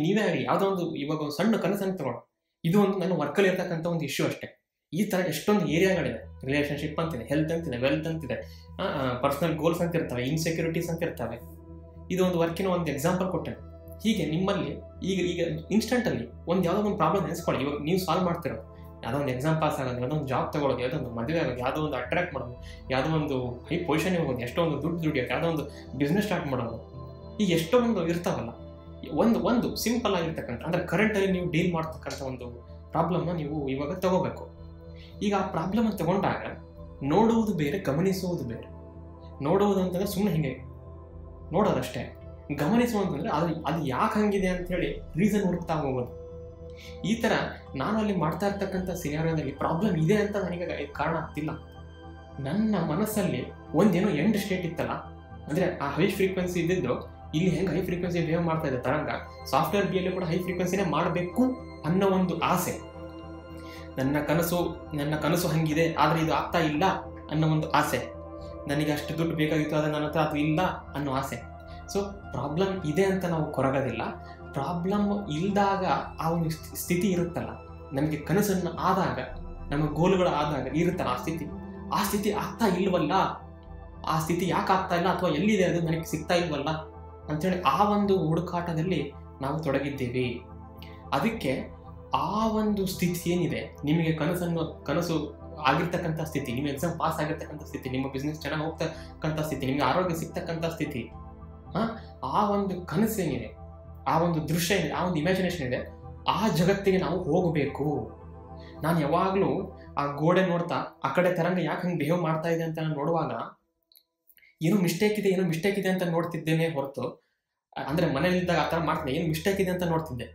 ನೀವೇ ಆಗಲಿ ಯಾವುದೋ ಒಂದು ಇವಾಗ ಒಂದು ಸಣ್ಣ ಕನಸನ್ನು ತಗೊಳ್ಳೋ, ಇದು ಒಂದು ನನ್ನ ವರ್ಕಲ್ಲಿ ಇರ್ತಕ್ಕಂಥ ಒಂದು ಇಶ್ಯೂ ಅಷ್ಟೇ. ಈ ಥರ ಎಷ್ಟೊಂದು ಏರಿಯಾಗಳಿದೆ, ರಿಲೇಷನ್ಶಿಪ್ ಅಂತಿದೆ, ಹೆಲ್ತ್ ಅಂತಿದೆ, ವೆಲ್ತ್ ಅಂತಿದೆ, ಪರ್ಸನಲ್ ಗೋಲ್ಸ್ ಅಂತ ಇರ್ತವೆ, ಇನ್ಸೆಕ್ಯೂರಿಟೀಸ್ ಅಂತ ಇರ್ತವೆ. ಇದು ಒಂದು ವರ್ಕಿನ ಒಂದು ಎಕ್ಸಾಂಪಲ್ ಕೊಟ್ಟೆ. ಹೀಗೆ ನಿಮ್ಮಲ್ಲಿ ಈಗ ಇನ್ಸ್ಟೆಂಟಲ್ಲಿ ಯಾವುದೋ ಒಂದು ಪ್ರಾಬ್ಲಮ್ ನೆನೆಸ್ಕೊಳ್ಳಿ. ಇವಾಗ ನೀವು ಸಾಲ್ವ್ ಮಾಡ್ತಿರೋ ಯಾವುದೋ ಒಂದು ಎಕ್ಸಾಮ್ ಪಾಸ್ ಆಗೋದು, ಯಾವುದೋ ಒಂದು ಜಾಬ್ ತಗೊಳ್ಳೋದು, ಯಾವುದೋ ಒಂದು ಮದುವೆ ಆಗೋದು, ಯಾವುದೋ ಒಂದು ಅಟ್ರಾಕ್ಟ್ ಮಾಡೋದು, ಯಾವುದೋ ಒಂದು ಹೈ ಪೊಸಿಷನ್ಗೆ ಹೋಗೋದು, ಎಷ್ಟೋ ಒಂದು ದುಡ್ಡು ದುಡಿಯೋದು, ಯಾವುದೋ ಒಂದು ಬಿಸ್ನೆಸ್ ಸ್ಟಾರ್ಟ್ ಮಾಡೋದು, ಈಗ ಎಷ್ಟೋ ಒಂದು ಇರ್ತಾವಲ್ಲ. ಒಂದು ಸಿಂಪಲ್ ಆಗಿರ್ತಕ್ಕಂಥ ಅಂದರೆ ಕರೆಂಟಲ್ಲಿ ನೀವು ಡೀಲ್ ಮಾಡ್ತಕ್ಕಂಥ ಒಂದು ಪ್ರಾಬ್ಲಮ್ನ ನೀವು ಇವಾಗ ತಗೋಬೇಕು. ಈಗ ಆ ಪ್ರಾಬ್ಲಮ್ ತಗೊಂಡಾಗ ನೋಡುವುದು ಬೇರೆ, ಗಮನಿಸುವುದು ಬೇರೆ. ನೋಡುವುದು ಅಂತಂದರೆ ಸುಮ್ಮನೆ ಹಿಂಗೆ ನೋಡೋದಷ್ಟೇ. ಗಮನಿಸುವಂತಂದರೆ ಅದು ಯಾಕೆ ಹಂಗಿದೆ ಅಂಥೇಳಿ ರೀಸನ್ ಹುಡುಕ್ತಾ ಹೋಗೋದು. ಈ ಥರ ನಾನು ಅಲ್ಲಿ ಮಾಡ್ತಾ ಇರ್ತಕ್ಕಂಥ ಸಿನಾರಿಯೋದಲ್ಲಿ ಪ್ರಾಬ್ಲಮ್ ಇದೆ ಅಂತ ನನಗೆ ಕಾರಣ ಆಗ್ತಿಲ್ಲ. ನನ್ನ ಮನಸ್ಸಲ್ಲಿ ಒಂದೇನೋ ಎಂಡ್ ಸ್ಟೇಟ್ ಇತ್ತಲ್ಲ, ಅಂದರೆ ಆ ಹೈ ಫ್ರೀಕ್ವೆನ್ಸಿ ಇದ್ದಿದ್ದು ಇಲ್ಲಿ ಹೆಂಗೆ ಹೈ ಫ್ರೀಕ್ವೆನ್ಸಿ ಬಿಹೇವ್ ಮಾಡ್ತಾ ಇದೆ ತರಂಗ, ಸಾಫ್ಟ್ವೇರ್ ಬಿಯಲ್ಲಿ ಕೂಡ ಹೈ ಫ್ರೀಕ್ವೆನ್ಸಿನೇ ಮಾಡಬೇಕು ಅನ್ನೋ ಒಂದು ಆಸೆ. ನನ್ನ ಕನಸು ಹಂಗಿದೆ, ಆದರೆ ಇದು ಆಗ್ತಾ ಇಲ್ಲ ಅನ್ನೋ ಒಂದು ಆಸೆ. ನನಗೆ ಅಷ್ಟು ದುಡ್ಡು ಬೇಕಾಗಿತ್ತು, ಆದರೆ ನನ್ನ ಹತ್ರ ಅದು ಇಲ್ಲ ಅನ್ನೋ ಆಸೆ. ಸೊ ಪ್ರಾಬ್ಲಮ್ ಇದೆ ಅಂತ ನಾವು ಕೊರಗೋದಿಲ್ಲ. ಪ್ರಾಬ್ಲಮ್ ಇಲ್ದಾಗ ಆ ಒಂದು ಸ್ಥಿತಿ ಇರುತ್ತಲ್ಲ, ನಮಗೆ ಕನಸನ್ನು ಆದಾಗ, ನಮ್ಮ ಗೋಲುಗಳು ಆದಾಗ ಇರುತ್ತಲ್ಲ ಆ ಸ್ಥಿತಿ, ಆ ಸ್ಥಿತಿ ಆಗ್ತಾ ಇಲ್ವಲ್ಲ, ಆ ಸ್ಥಿತಿ ಯಾಕೆ ಆಗ್ತಾ ಇಲ್ಲ ಅಥವಾ ಎಲ್ಲಿದೆ ಅದು ನನಗೆ ಸಿಗ್ತಾ ಇಲ್ವಲ್ಲ ಅಂತೇಳಿ ಆ ಒಂದು ಹುಡುಕಾಟದಲ್ಲಿ ನಾವು ತೊಡಗಿದ್ದೀವಿ. ಅದಕ್ಕೆ ಆ ಒಂದು ಸ್ಥಿತಿ ಏನಿದೆ, ನಿಮಗೆ ಕನಸು ಆಗಿರ್ತಕ್ಕಂಥ ಸ್ಥಿತಿ, ನಿಮ್ಮ ಎಕ್ಸಾಮ್ ಪಾಸ್ ಆಗಿರ್ತಕ್ಕಂಥ ಸ್ಥಿತಿ, ನಿಮ್ಮ ಬಿಸ್ನೆಸ್ ಚೆನ್ನಾಗಿ ಹೋಗ್ತಕ್ಕಂಥ ಸ್ಥಿತಿ, ನಿಮಗೆ ಆರೋಗ್ಯ ಸಿಗ್ತಕ್ಕಂಥ ಸ್ಥಿತಿ, ಆ ಒಂದು ಕನಸು ಏನಿದೆ, ಆ ಒಂದು ದೃಶ್ಯ ಏನಿದೆ, ಆ ಒಂದು ಇಮ್ಯಾಜಿನೇಷನ್ ಇದೆ, ಆ ಜಗತ್ತಿಗೆ ನಾವು ಹೋಗಬೇಕು. ನಾನು ಯಾವಾಗಲೂ ಆ ಗೋಡೆ ನೋಡ್ತಾ ಆ ಕಡೆ ತರಂಗ ಯಾಕೆ ಹಂಗೆ ಬಿಹೇವ್ ಮಾಡ್ತಾ ಇದೆ ಅಂತ ನಾನು ನೋಡುವಾಗ ಏನೋ ಮಿಸ್ಟೇಕ್ ಇದೆ ಅಂತ ನೋಡ್ತಿದ್ದೇನೆ ಹೊರತು, ಅಂದರೆ ಮನೇಲಿದ್ದಾಗ ಆ ಥರ ಮಾಡ್ತಿದ್ದೆ, ಏನು ಮಿಸ್ಟೇಕ್ ಇದೆ ಅಂತ ನೋಡ್ತಿದ್ದೆ.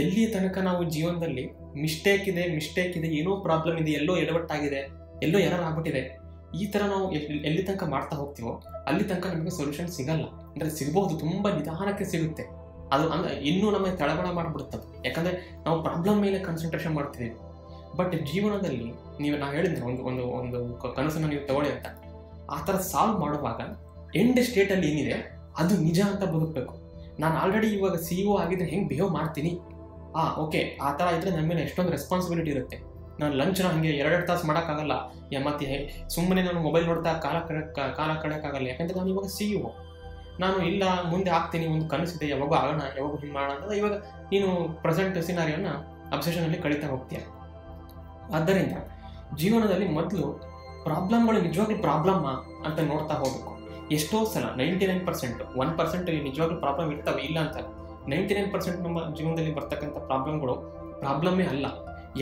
ಎಲ್ಲಿ ತನಕ ನಾವು ಜೀವನದಲ್ಲಿ ಮಿಸ್ಟೇಕ್ ಇದೆ, ಏನೋ ಪ್ರಾಬ್ಲಮ್ ಇದೆ, ಎಲ್ಲೋ ಎಡವಟ್ಟಾಗಿದೆ, ಎಲ್ಲೋ ಎರರ್ ಆಗ್ಬಿಟ್ಟಿದೆ, ಈ ಥರ ನಾವು ಎಲ್ಲಿ ತನಕ ಮಾಡ್ತಾ ಹೋಗ್ತೀವೋ ಅಲ್ಲಿ ತನಕ ನಮಗೆ ಸೊಲ್ಯೂಷನ್ ಸಿಗಲ್ಲ. ಅಂದರೆ ಸಿಗಬಹುದು, ತುಂಬ ನಿಧಾನಕ್ಕೆ ಸಿಗುತ್ತೆ. ಅದು ಇನ್ನೂ ನಮಗೆ ತಳಮಳ ಮಾಡಿಬಿಡುತ್ತದೆ. ಯಾಕಂದರೆ ನಾವು ಪ್ರಾಬ್ಲಮ್ ಮೇಲೆ ಕಾನ್ಸಂಟ್ರೇಷನ್ ಮಾಡ್ತಿದ್ದೀವಿ. ಬಟ್ ಜೀವನದಲ್ಲಿ ನಾವು ಹೇಳಿದ್ರೆ ಒಂದು ಕನಸನ್ನು ನೀವು ತಗೊಳ್ಳಿ ಅಂತ, ಆ ಥರ ಸಾಲ್ವ್ ಮಾಡುವಾಗ ಎಂಡ್ ಸ್ಟೇಟಲ್ಲಿ ಏನಿದೆ ಅದು ನಿಜ ಅಂತ ಬದುಕಬೇಕು. ನಾನು ಆಲ್ರೆಡಿ ಇವಾಗ CEO ಆಗಿದ್ರೆ ಹೆಂಗೆ ಬಿಹೇವ್ ಮಾಡ್ತೀನಿ, ಓಕೆ, ಆ ಥರ ಇದ್ದರೆ ನನ್ನ ಮೇಲೆ ಎಷ್ಟೊಂದು ರೆಸ್ಪಾನ್ಸಿಬಿಲಿಟಿ ಇರುತ್ತೆ. ನಾನು ಲಂಚ್ನ ಹಾಗೆ 2 ತಾಸು ಮಾಡೋಕ್ಕಾಗಲ್ಲ, ಮತ್ತು ಸುಮ್ಮನೆ ನಾನು ಮೊಬೈಲ್ ನೋಡ್ತಾ ಕಾಲ ಕಳೆಯೋಕ್ಕಾಗಲ್ಲ. ಯಾಕಂದರೆ ನಾನು ಇವಾಗ CEO. ನಾನು ಇಲ್ಲ ಮುಂದೆ ಆಗ್ತೀನಿ, ಒಂದು ಕನಸಿದೆ, ಯಾವಾಗೂ ಆಗೋಣ, ಯಾವಾಗೂ ಹಿಂಗೆ ಮಾಡೋಣ ಅಂತ ಇವಾಗ ನೀನು ಪ್ರೆಸೆಂಟ್ ಸಿನಾರಿಯೋನ ಅಬ್ಸೆಷನಲ್ಲಿ ಕಳೀತಾ ಹೋಗ್ತೀಯ. ಆದ್ದರಿಂದ ಜೀವನದಲ್ಲಿ ಮೊದಲು ಪ್ರಾಬ್ಲಮ್ಗಳು ನಿಜವಾಗ್ಲೂ ಪ್ರಾಬ್ಲಮ್ಮಾ ಅಂತ ನೋಡ್ತಾ ಹೋಗಬೇಕು. ಎಷ್ಟೋ ಸಲ 99%, 1% ನಿಜವಾಗ್ಲೂ ಪ್ರಾಬ್ಲಮ್ ಇರ್ತವೆ, ಇಲ್ಲ ಅಂತ. 99% ನಮ್ಮ ಜೀವನದಲ್ಲಿ ಬರ್ತಕ್ಕಂಥ ಪ್ರಾಬ್ಲಮ್ಗಳು ಪ್ರಾಬ್ಲಮ್ಮೇ ಅಲ್ಲ.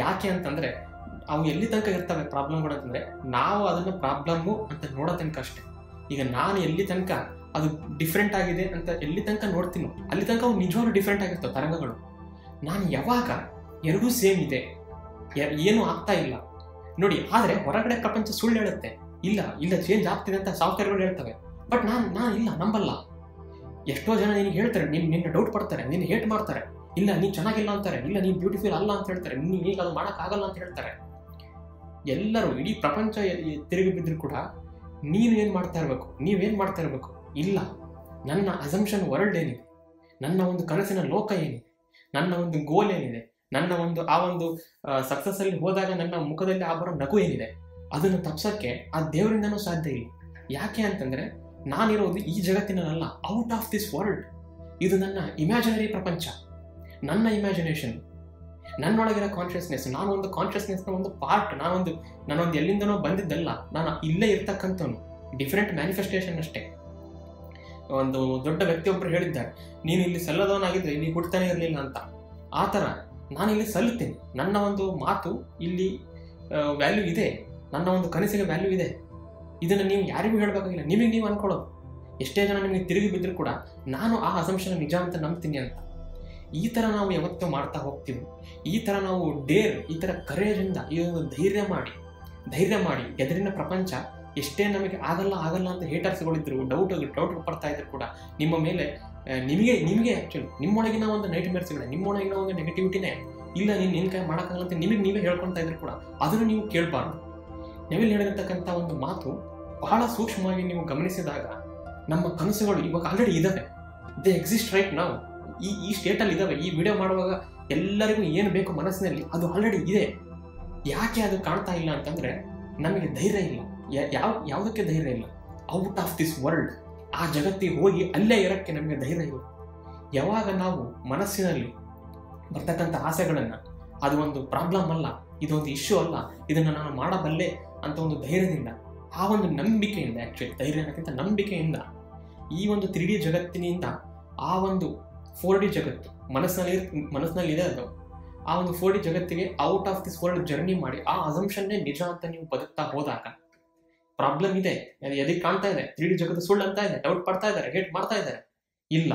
ಯಾಕೆ ಅಂತಂದರೆ ಅವು ಎಲ್ಲಿ ತನಕ ಇರ್ತವೆ ಪ್ರಾಬ್ಲಮ್ಗಳು ಅಂತಂದರೆ ನಾವು ಅದನ್ನು ಪ್ರಾಬ್ಲಮ್ಮು ಅಂತ ನೋಡೋ ತನಕ ಅಷ್ಟೇ. ಈಗ ನಾನು ಎಲ್ಲಿ ತನಕ ಅದು ಡಿಫ್ರೆಂಟ್ ಆಗಿದೆ ಅಂತ ಎಲ್ಲಿ ತನಕ ನೋಡ್ತೀನೋ ಅಲ್ಲಿ ತನಕ ಅವು ನಿಜವಾಗ್ಲೂ ಡಿಫ್ರೆಂಟ್ ಆಗಿರ್ತವೆ ತರಂಗಗಳು. ನಾನು ಯಾವಾಗ ಎರಡೂ ಸೇಮ್ ಇದೆ, ಏನೂ ಆಗ್ತಾ ಇಲ್ಲ ನೋಡಿ, ಆದರೆ ಹೊರಗಡೆ ಪ್ರಪಂಚ ಸುಳ್ಳು ಹೇಳುತ್ತೆ, ಇಲ್ಲ ಚೇಂಜ್ ಆಗ್ತಿದೆ ಅಂತ ಸಾಫ್ಟ್ವೇರ್ಗಳು ಹೇಳ್ತವೆ. ಬಟ್ ನಾನು ಇಲ್ಲ, ನಂಬಲ್ಲ. ಎಷ್ಟೋ ಜನ ನಿನಗೆ ಹೇಳ್ತಾರೆ, ನಿನ್ನ ಡೌಟ್ ಪಡ್ತಾರೆ, ನಿನ್ನ ಹೇಟ್ ಮಾಡ್ತಾರೆ, ಇಲ್ಲ ನೀನು ಚೆನ್ನಾಗಿಲ್ಲ ಅಂತಾರೆ, ಇಲ್ಲ ನೀನು ಬ್ಯೂಟಿಫುಲ್ ಅಲ್ಲ ಅಂತ ಹೇಳ್ತಾರೆ, ನೀನೀಗ ಅದು ಮಾಡೋಕ್ಕಾಗಲ್ಲ ಅಂತ ಹೇಳ್ತಾರೆ. ಎಲ್ಲರೂ ಇಡೀ ಪ್ರಪಂಚ ತಿರುಗಿ ಬಿದ್ದರೂ ಕೂಡ ನೀವೇನು ಮಾಡ್ತಾ ಇರಬೇಕು, ಇಲ್ಲ ನನ್ನ ಅಸಂಪ್ಷನ್ ವರ್ಲ್ಡ್ ಏನಿದೆ, ನನ್ನ ಒಂದು ಕನಸಿನ ಲೋಕ ಏನಿದೆ, ನನ್ನ ಒಂದು ಗೋಲ್ ಏನಿದೆ, ನನ್ನ ಆ ಒಂದು ಸಕ್ಸಸ್ಸಲ್ಲಿ ಹೋದಾಗ ನನ್ನ ಮುಖದಲ್ಲಿ ಆ ಬರೋ ನಗು ಏನಿದೆ, ಅದನ್ನು ತಪ್ಸೋಕ್ಕೆ ಆ ದೇವರಿಂದನೂ ಸಾಧ್ಯ ಇಲ್ಲ. ಯಾಕೆ ಅಂತಂದರೆ ನಾನಿರೋದು ಈ ಜಗತ್ತಿನಲ್ಲ, ಔಟ್ ಆಫ್ ದಿಸ್ ವರ್ಲ್ಡ್. ಇದು ನನ್ನ ಇಮ್ಯಾಜಿನರಿ ಪ್ರಪಂಚ, ನನ್ನ ಇಮ್ಯಾಜಿನೇಷನ್, ನನ್ನೊಳಗಿರೋ ಕಾನ್ಷಿಯಸ್ನೆಸ್. ನಾನು ಒಂದು ಕಾನ್ಷಿಯಸ್ನೆಸ್ನ ಒಂದು ಪಾರ್ಟ್, ನಾನೊಂದು ಎಲ್ಲಿಂದನೋ ಬಂದಿದ್ದಲ್ಲ, ನಾನು ಇಲ್ಲೇ ಇರ್ತಕ್ಕಂಥವನು, ಡಿಫ್ರೆಂಟ್ ಮ್ಯಾನಿಫೆಸ್ಟೇಷನ್ ಅಷ್ಟೇ. ಒಂದು ದೊಡ್ಡ ವ್ಯಕ್ತಿಯೊಬ್ಬರು ಹೇಳಿದ್ದಾರೆ, ನೀನು ಇಲ್ಲಿ ಸಲ್ಲದವನಾಗಿದ್ದರೆ ಇಲ್ಲಿ ಹುಡ್ತಾನೆ ಇರಲಿಲ್ಲ ಅಂತ. ಆ ಥರ ನಾನಿಲ್ಲಿ ಸಲ್ಲುತ್ತೇನೆ, ನನ್ನ ಒಂದು ಮಾತು ಇಲ್ಲಿ ವ್ಯಾಲ್ಯೂ ಇದೆ, ನನ್ನ ಒಂದು ಕನಸಿಗೆ ವ್ಯಾಲ್ಯೂ ಇದೆ. ಇದನ್ನು ನೀವು ಯಾರಿಗೂ ಹೇಳಬೇಕಾಗಿಲ್ಲ, ನಿಮಗೆ ನೀವು ಅನ್ಕೊಳ್ಳೋದು. ಎಷ್ಟೇ ಜನ ನಿಮಗೆ ತಿರುಗಿ ಬಿದ್ದರೂ ಕೂಡ ನಾನು ಆ ಅಸಂಪ್ಷನ್ ನಿಜ ಅಂತ ನಂಬ್ತೀನಿ ಅಂತ. ಈ ಥರ ನಾವು ಯಾವತ್ತೂ ಮಾಡ್ತಾ ಹೋಗ್ತೀವಿ. ಈ ಥರ ನಾವು ಈ ಥರ ಕರೇಜಿಂದ ಈ ಒಂದು ಧೈರ್ಯ ಮಾಡಿ ಎದುರಿನ ಪ್ರಪಂಚ ಎಷ್ಟೇ ನಮಗೆ ಆಗಲ್ಲ ಅಂತ ಹೇಟರ್ಸ್ಗಳಿದ್ರು, ಡೌಟ್ ಬರ್ತಾ ಇದ್ರು ಕೂಡ ನಿಮ್ಮ ಮೇಲೆ ನಿಮಗೆ ಆ್ಯಕ್ಚುಲಿ ನಿಮ್ಮೊಳಗಿನ ಒಂದು ನೈಟ್ಮೇರ್ಸ್ಗಳೇ, ನಿಮ್ಮೊಳಗಿನ ಒಂದು ನೆಗೆಟಿವಿಟಿನೇ, ಇಲ್ಲ ನಿನ್ನ ಕೈ ಮಾಡೋಕ್ಕಾಗಲ್ಲ ಅಂತ ನೀವೇ ಹೇಳ್ಕೊಳ್ತಾ ಇದ್ರು ಕೂಡ ಅದನ್ನು ನೀವು ಕೇಳಬಾರ್ದು. ನೆವಿಲ್ ಹೇಳಿರ್ತಕ್ಕಂಥ ಒಂದು ಮಾತು ಬಹಳ ಸೂಕ್ಷ್ಮವಾಗಿ ನೀವು ಗಮನಿಸಿದಾಗ, ನಮ್ಮ ಕನಸುಗಳು ಇವಾಗ ಆಲ್ರೆಡಿ ಇದ್ದಾವೆ, ದೇ ಎಕ್ಸಿಸ್ಟ್ ರೈಟ್ ನಾವು, ಈ ಸ್ಟೇಟಲ್ಲಿ ಇದ್ದಾವೆ. ಈ ವಿಡಿಯೋ ಮಾಡುವಾಗ ಎಲ್ಲರಿಗೂ ಏನು ಬೇಕು ಮನಸ್ಸಿನಲ್ಲಿ ಅದು ಆಲ್ರೆಡಿ ಇದೆ. ಯಾಕೆ ಅದು ಕಾಣ್ತಾ ಇಲ್ಲ ಅಂತಂದರೆ ನಮಗೆ ಧೈರ್ಯ ಇಲ್ಲ. ಯಾವುದಕ್ಕೆ ಧೈರ್ಯ ಇಲ್ಲ? ಔಟ್ ಆಫ್ ದಿಸ್ ವರ್ಲ್ಡ್, ಆ ಜಗತ್ತಿಗೆ ಹೋಗಿ ಅಲ್ಲೇ ಇರೋಕ್ಕೆ ನಮಗೆ ಧೈರ್ಯ ಇಲ್ಲ. ಯಾವಾಗ ನಾವು ಮನಸ್ಸಿನಲ್ಲಿ ಬರ್ತಕ್ಕಂಥ ಆಸೆಗಳನ್ನು, ಅದು ಒಂದು ಪ್ರಾಬ್ಲಮ್ ಅಲ್ಲ, ಇದೊಂದು ಇಶ್ಯೂ ಅಲ್ಲ, ಇದನ್ನು ನಾನು ಮಾಡಬಲ್ಲೆ ಅಂತ ಒಂದು ಧೈರ್ಯದಿಂದ, ಆ ಒಂದು ನಂಬಿಕೆಯಿಂದ, ಆ್ಯಕ್ಚುಲಿ ಧೈರ್ಯ ಅನ್ನೋಕ್ಕಿಂತ ನಂಬಿಕೆಯಿಂದ ಈ ಒಂದು 3D ಜಗತ್ತಿನಿಂದ ಆ ಒಂದು 4D ಜಗತ್ತು ಮನಸ್ಸಿನಲ್ಲಿ ಇದೆ, ಅದು ಆ ಒಂದು 4D ಜಗತ್ತಿಗೆ out of this world journey ಮಾಡಿ ಆ ಅಸಂಪ್ಷನ್ನೇ ನಿಜ ಅಂತ ನೀವು ಬದುಕ್ತಾ ಹೋದಾಗ, ಪ್ರಾಬ್ಲಮ್ ಇದೆ, ಎದಕ್ಕೆ ಕಾಣ್ತಾ ಇದೆ, 3D ಜಗತ್ತು ಸುಳ್ಳು ಅಂತ ಇದೆ, ಡೌಟ್ ಪಡ್ತಾ ಇದ್ದಾರೆ, ಹೇಟ್ ಮಾಡ್ತಾ ಇದ್ದಾರೆ, ಇಲ್ಲ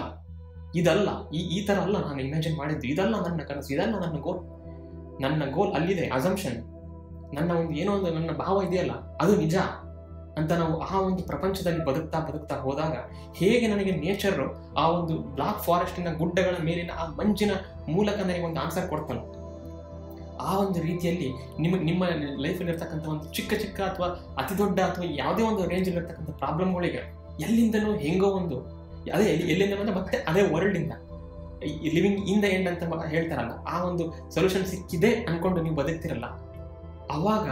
ಇದಲ್ಲ, ಈ ಥರ ಅಲ್ಲ ನಾನು ಇಮ್ಯಾಜಿನ್ ಮಾಡಿದ್ದು, ಇದಲ್ಲ ನನ್ನ ಕನಸು, ಇದಲ್ಲ ನನ್ನ ಗೋಲ್ ಅಲ್ಲಿದೆ, ಅಸಂಪ್ಷನ್, ನನ್ನ ಒಂದು ಏನೋ ಒಂದು ನನ್ನ ಭಾವ ಇದೆಯಲ್ಲ ಅದು ನಿಜ ಅಂತ ನಾವು ಆ ಒಂದು ಪ್ರಪಂಚದಲ್ಲಿ ಬದುಕ್ತಾ ಹೋದಾಗ, ಹೇಗೆ ನನಗೆ ನೇಚರ್ ಆ ಒಂದು ಬ್ಲಾಕ್ ಫಾರೆಸ್ಟಿನ ಗುಡ್ಡಗಳ ಮೇಲಿನ ಆ ಮಂಜಿನ ಮೂಲಕ ನನಗೆ ಒಂದು ಆನ್ಸರ್ ಕೊಡ್ತಲ್ಲ, ಆ ಒಂದು ರೀತಿಯಲ್ಲಿ ನಿಮ್ಮ ಲೈಫಲ್ಲಿ ಇರ್ತಕ್ಕಂಥ ಒಂದು ಚಿಕ್ಕ ಅಥವಾ ಅತಿ ದೊಡ್ಡ ಅಥವಾ ಯಾವುದೇ ಒಂದು ರೇಂಜಲ್ಲಿ ಇರ್ತಕ್ಕಂಥ ಪ್ರಾಬ್ಲಮ್ಗಳಿಗೆ ಎಲ್ಲಿಂದನೂ ಹೆಂಗೋ ಒಂದು ಅದೇ ಎಲ್ಲಿಂದ ಬಂದ ಮತ್ತೆ ಅದೇ ವರ್ಲ್ಡಿಂದ ಲಿವಿಂಗ್ ಇನ್ ದ ಎಂಡ್ ಅಂತ ಹೇಳ್ತಾರಲ್ಲ, ಆ ಒಂದು ಸೊಲ್ಯೂಷನ್ ಸಿಕ್ಕಿದೆ ಅನ್ಕೊಂಡು ನೀವು ಬದುಕ್ತಿರಲ್ಲ, ಅವಾಗ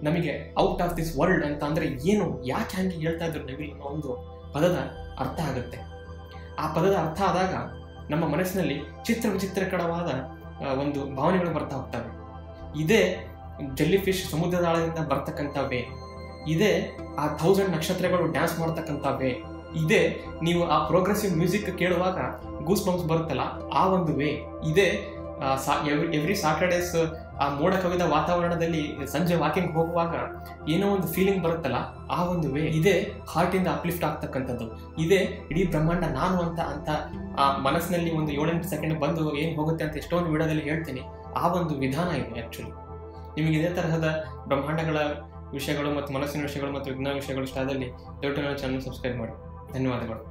ನಮಗೆ ಔಟ್ ಆಫ್ ದಿಸ್ ವರ್ಲ್ಡ್ ಅಂತ ಅಂದರೆ ಏನು, ಯಾಕೆ ಹಂಗೆ ಹೇಳ್ತಾ ಇದ್ರು ನೆವಿಲ್ ಅನ್ನೋ ಒಂದು ಪದದ ಅರ್ಥ ಆಗುತ್ತೆ. ಆ ಪದದ ಅರ್ಥ ಆದಾಗ ನಮ್ಮ ಮನಸ್ಸಿನಲ್ಲಿ ವಿಚಿತ್ರಕರವಾದ ಒಂದು ಭಾವನೆಗಳು ಬರ್ತಾ ಹೋಗ್ತವೆ. ಇದೇ ಜೆಲ್ಲಿ ಫಿಶ್ ಸಮುದ್ರದ ಆಳದಿಂದ ಬರ್ತಕ್ಕಂಥ ವೇ, ಇದೇ ಆ 1000 ನಕ್ಷತ್ರಗಳು ಡ್ಯಾನ್ಸ್ ಮಾಡ್ತಕ್ಕಂಥ ವೇ, ಇದೇ ನೀವು ಆ ಪ್ರೋಗ್ರೆಸಿವ್ ಮ್ಯೂಸಿಕ್ ಕೇಳುವಾಗ ಗೂಸ್ ಬಂಪ್ಸ್ ಬರುತ್ತಲ್ಲ ಆ ಒಂದು ವೇ, ಇದೇ ಎವ್ರಿ ಸಾಟರ್ಡೇಸ್ ಆ ಮೋಡ ಕವಿದ ವಾತಾವರಣದಲ್ಲಿ ಸಂಜೆ ವಾಕಿಂಗ್ ಹೋಗುವಾಗ ಏನೋ ಒಂದು ಫೀಲಿಂಗ್ ಬರುತ್ತಲ್ಲ ಆ ಒಂದು ವೇ, ಇದೇ ಹಾರ್ಟಿಂದ ಅಪ್ಲಿಫ್ಟ್ ಆಗ್ತಕ್ಕಂಥದ್ದು, ಇದೇ ಇಡೀ ಬ್ರಹ್ಮಾಂಡ ನಾನು ಅಂತ ಆ ಮನಸ್ಸಿನಲ್ಲಿ ಒಂದು 7-8 ಸೆಕೆಂಡ್ ಬಂದು ಏನು ಹೋಗುತ್ತೆ ಅಂತ ಎಷ್ಟೊಂದು ವಿಡಿಯೋದಲ್ಲಿ ಹೇಳ್ತೀನಿ. ಆ ಒಂದು ವಿಧಾನ ಇದೆ ಆ್ಯಕ್ಚುಲಿ. ನಿಮಗೆ ಇದೇ ತರಹದ ಬ್ರಹ್ಮಾಂಡಗಳ ವಿಷಯಗಳು ಮತ್ತು ಮನಸ್ಸಿನ ವಿಷಯಗಳು ಮತ್ತು ವಿಜ್ಞಾನ ವಿಷಯಗಳು ಇಷ್ಟ ಆದಲ್ಲಿ ದಯವಿಟ್ಟು ನನ್ನ ಚಾನಲ್ ಸಬ್ಸ್ಕ್ರೈಬ್ ಮಾಡಿ. ಧನ್ಯವಾದಗಳು.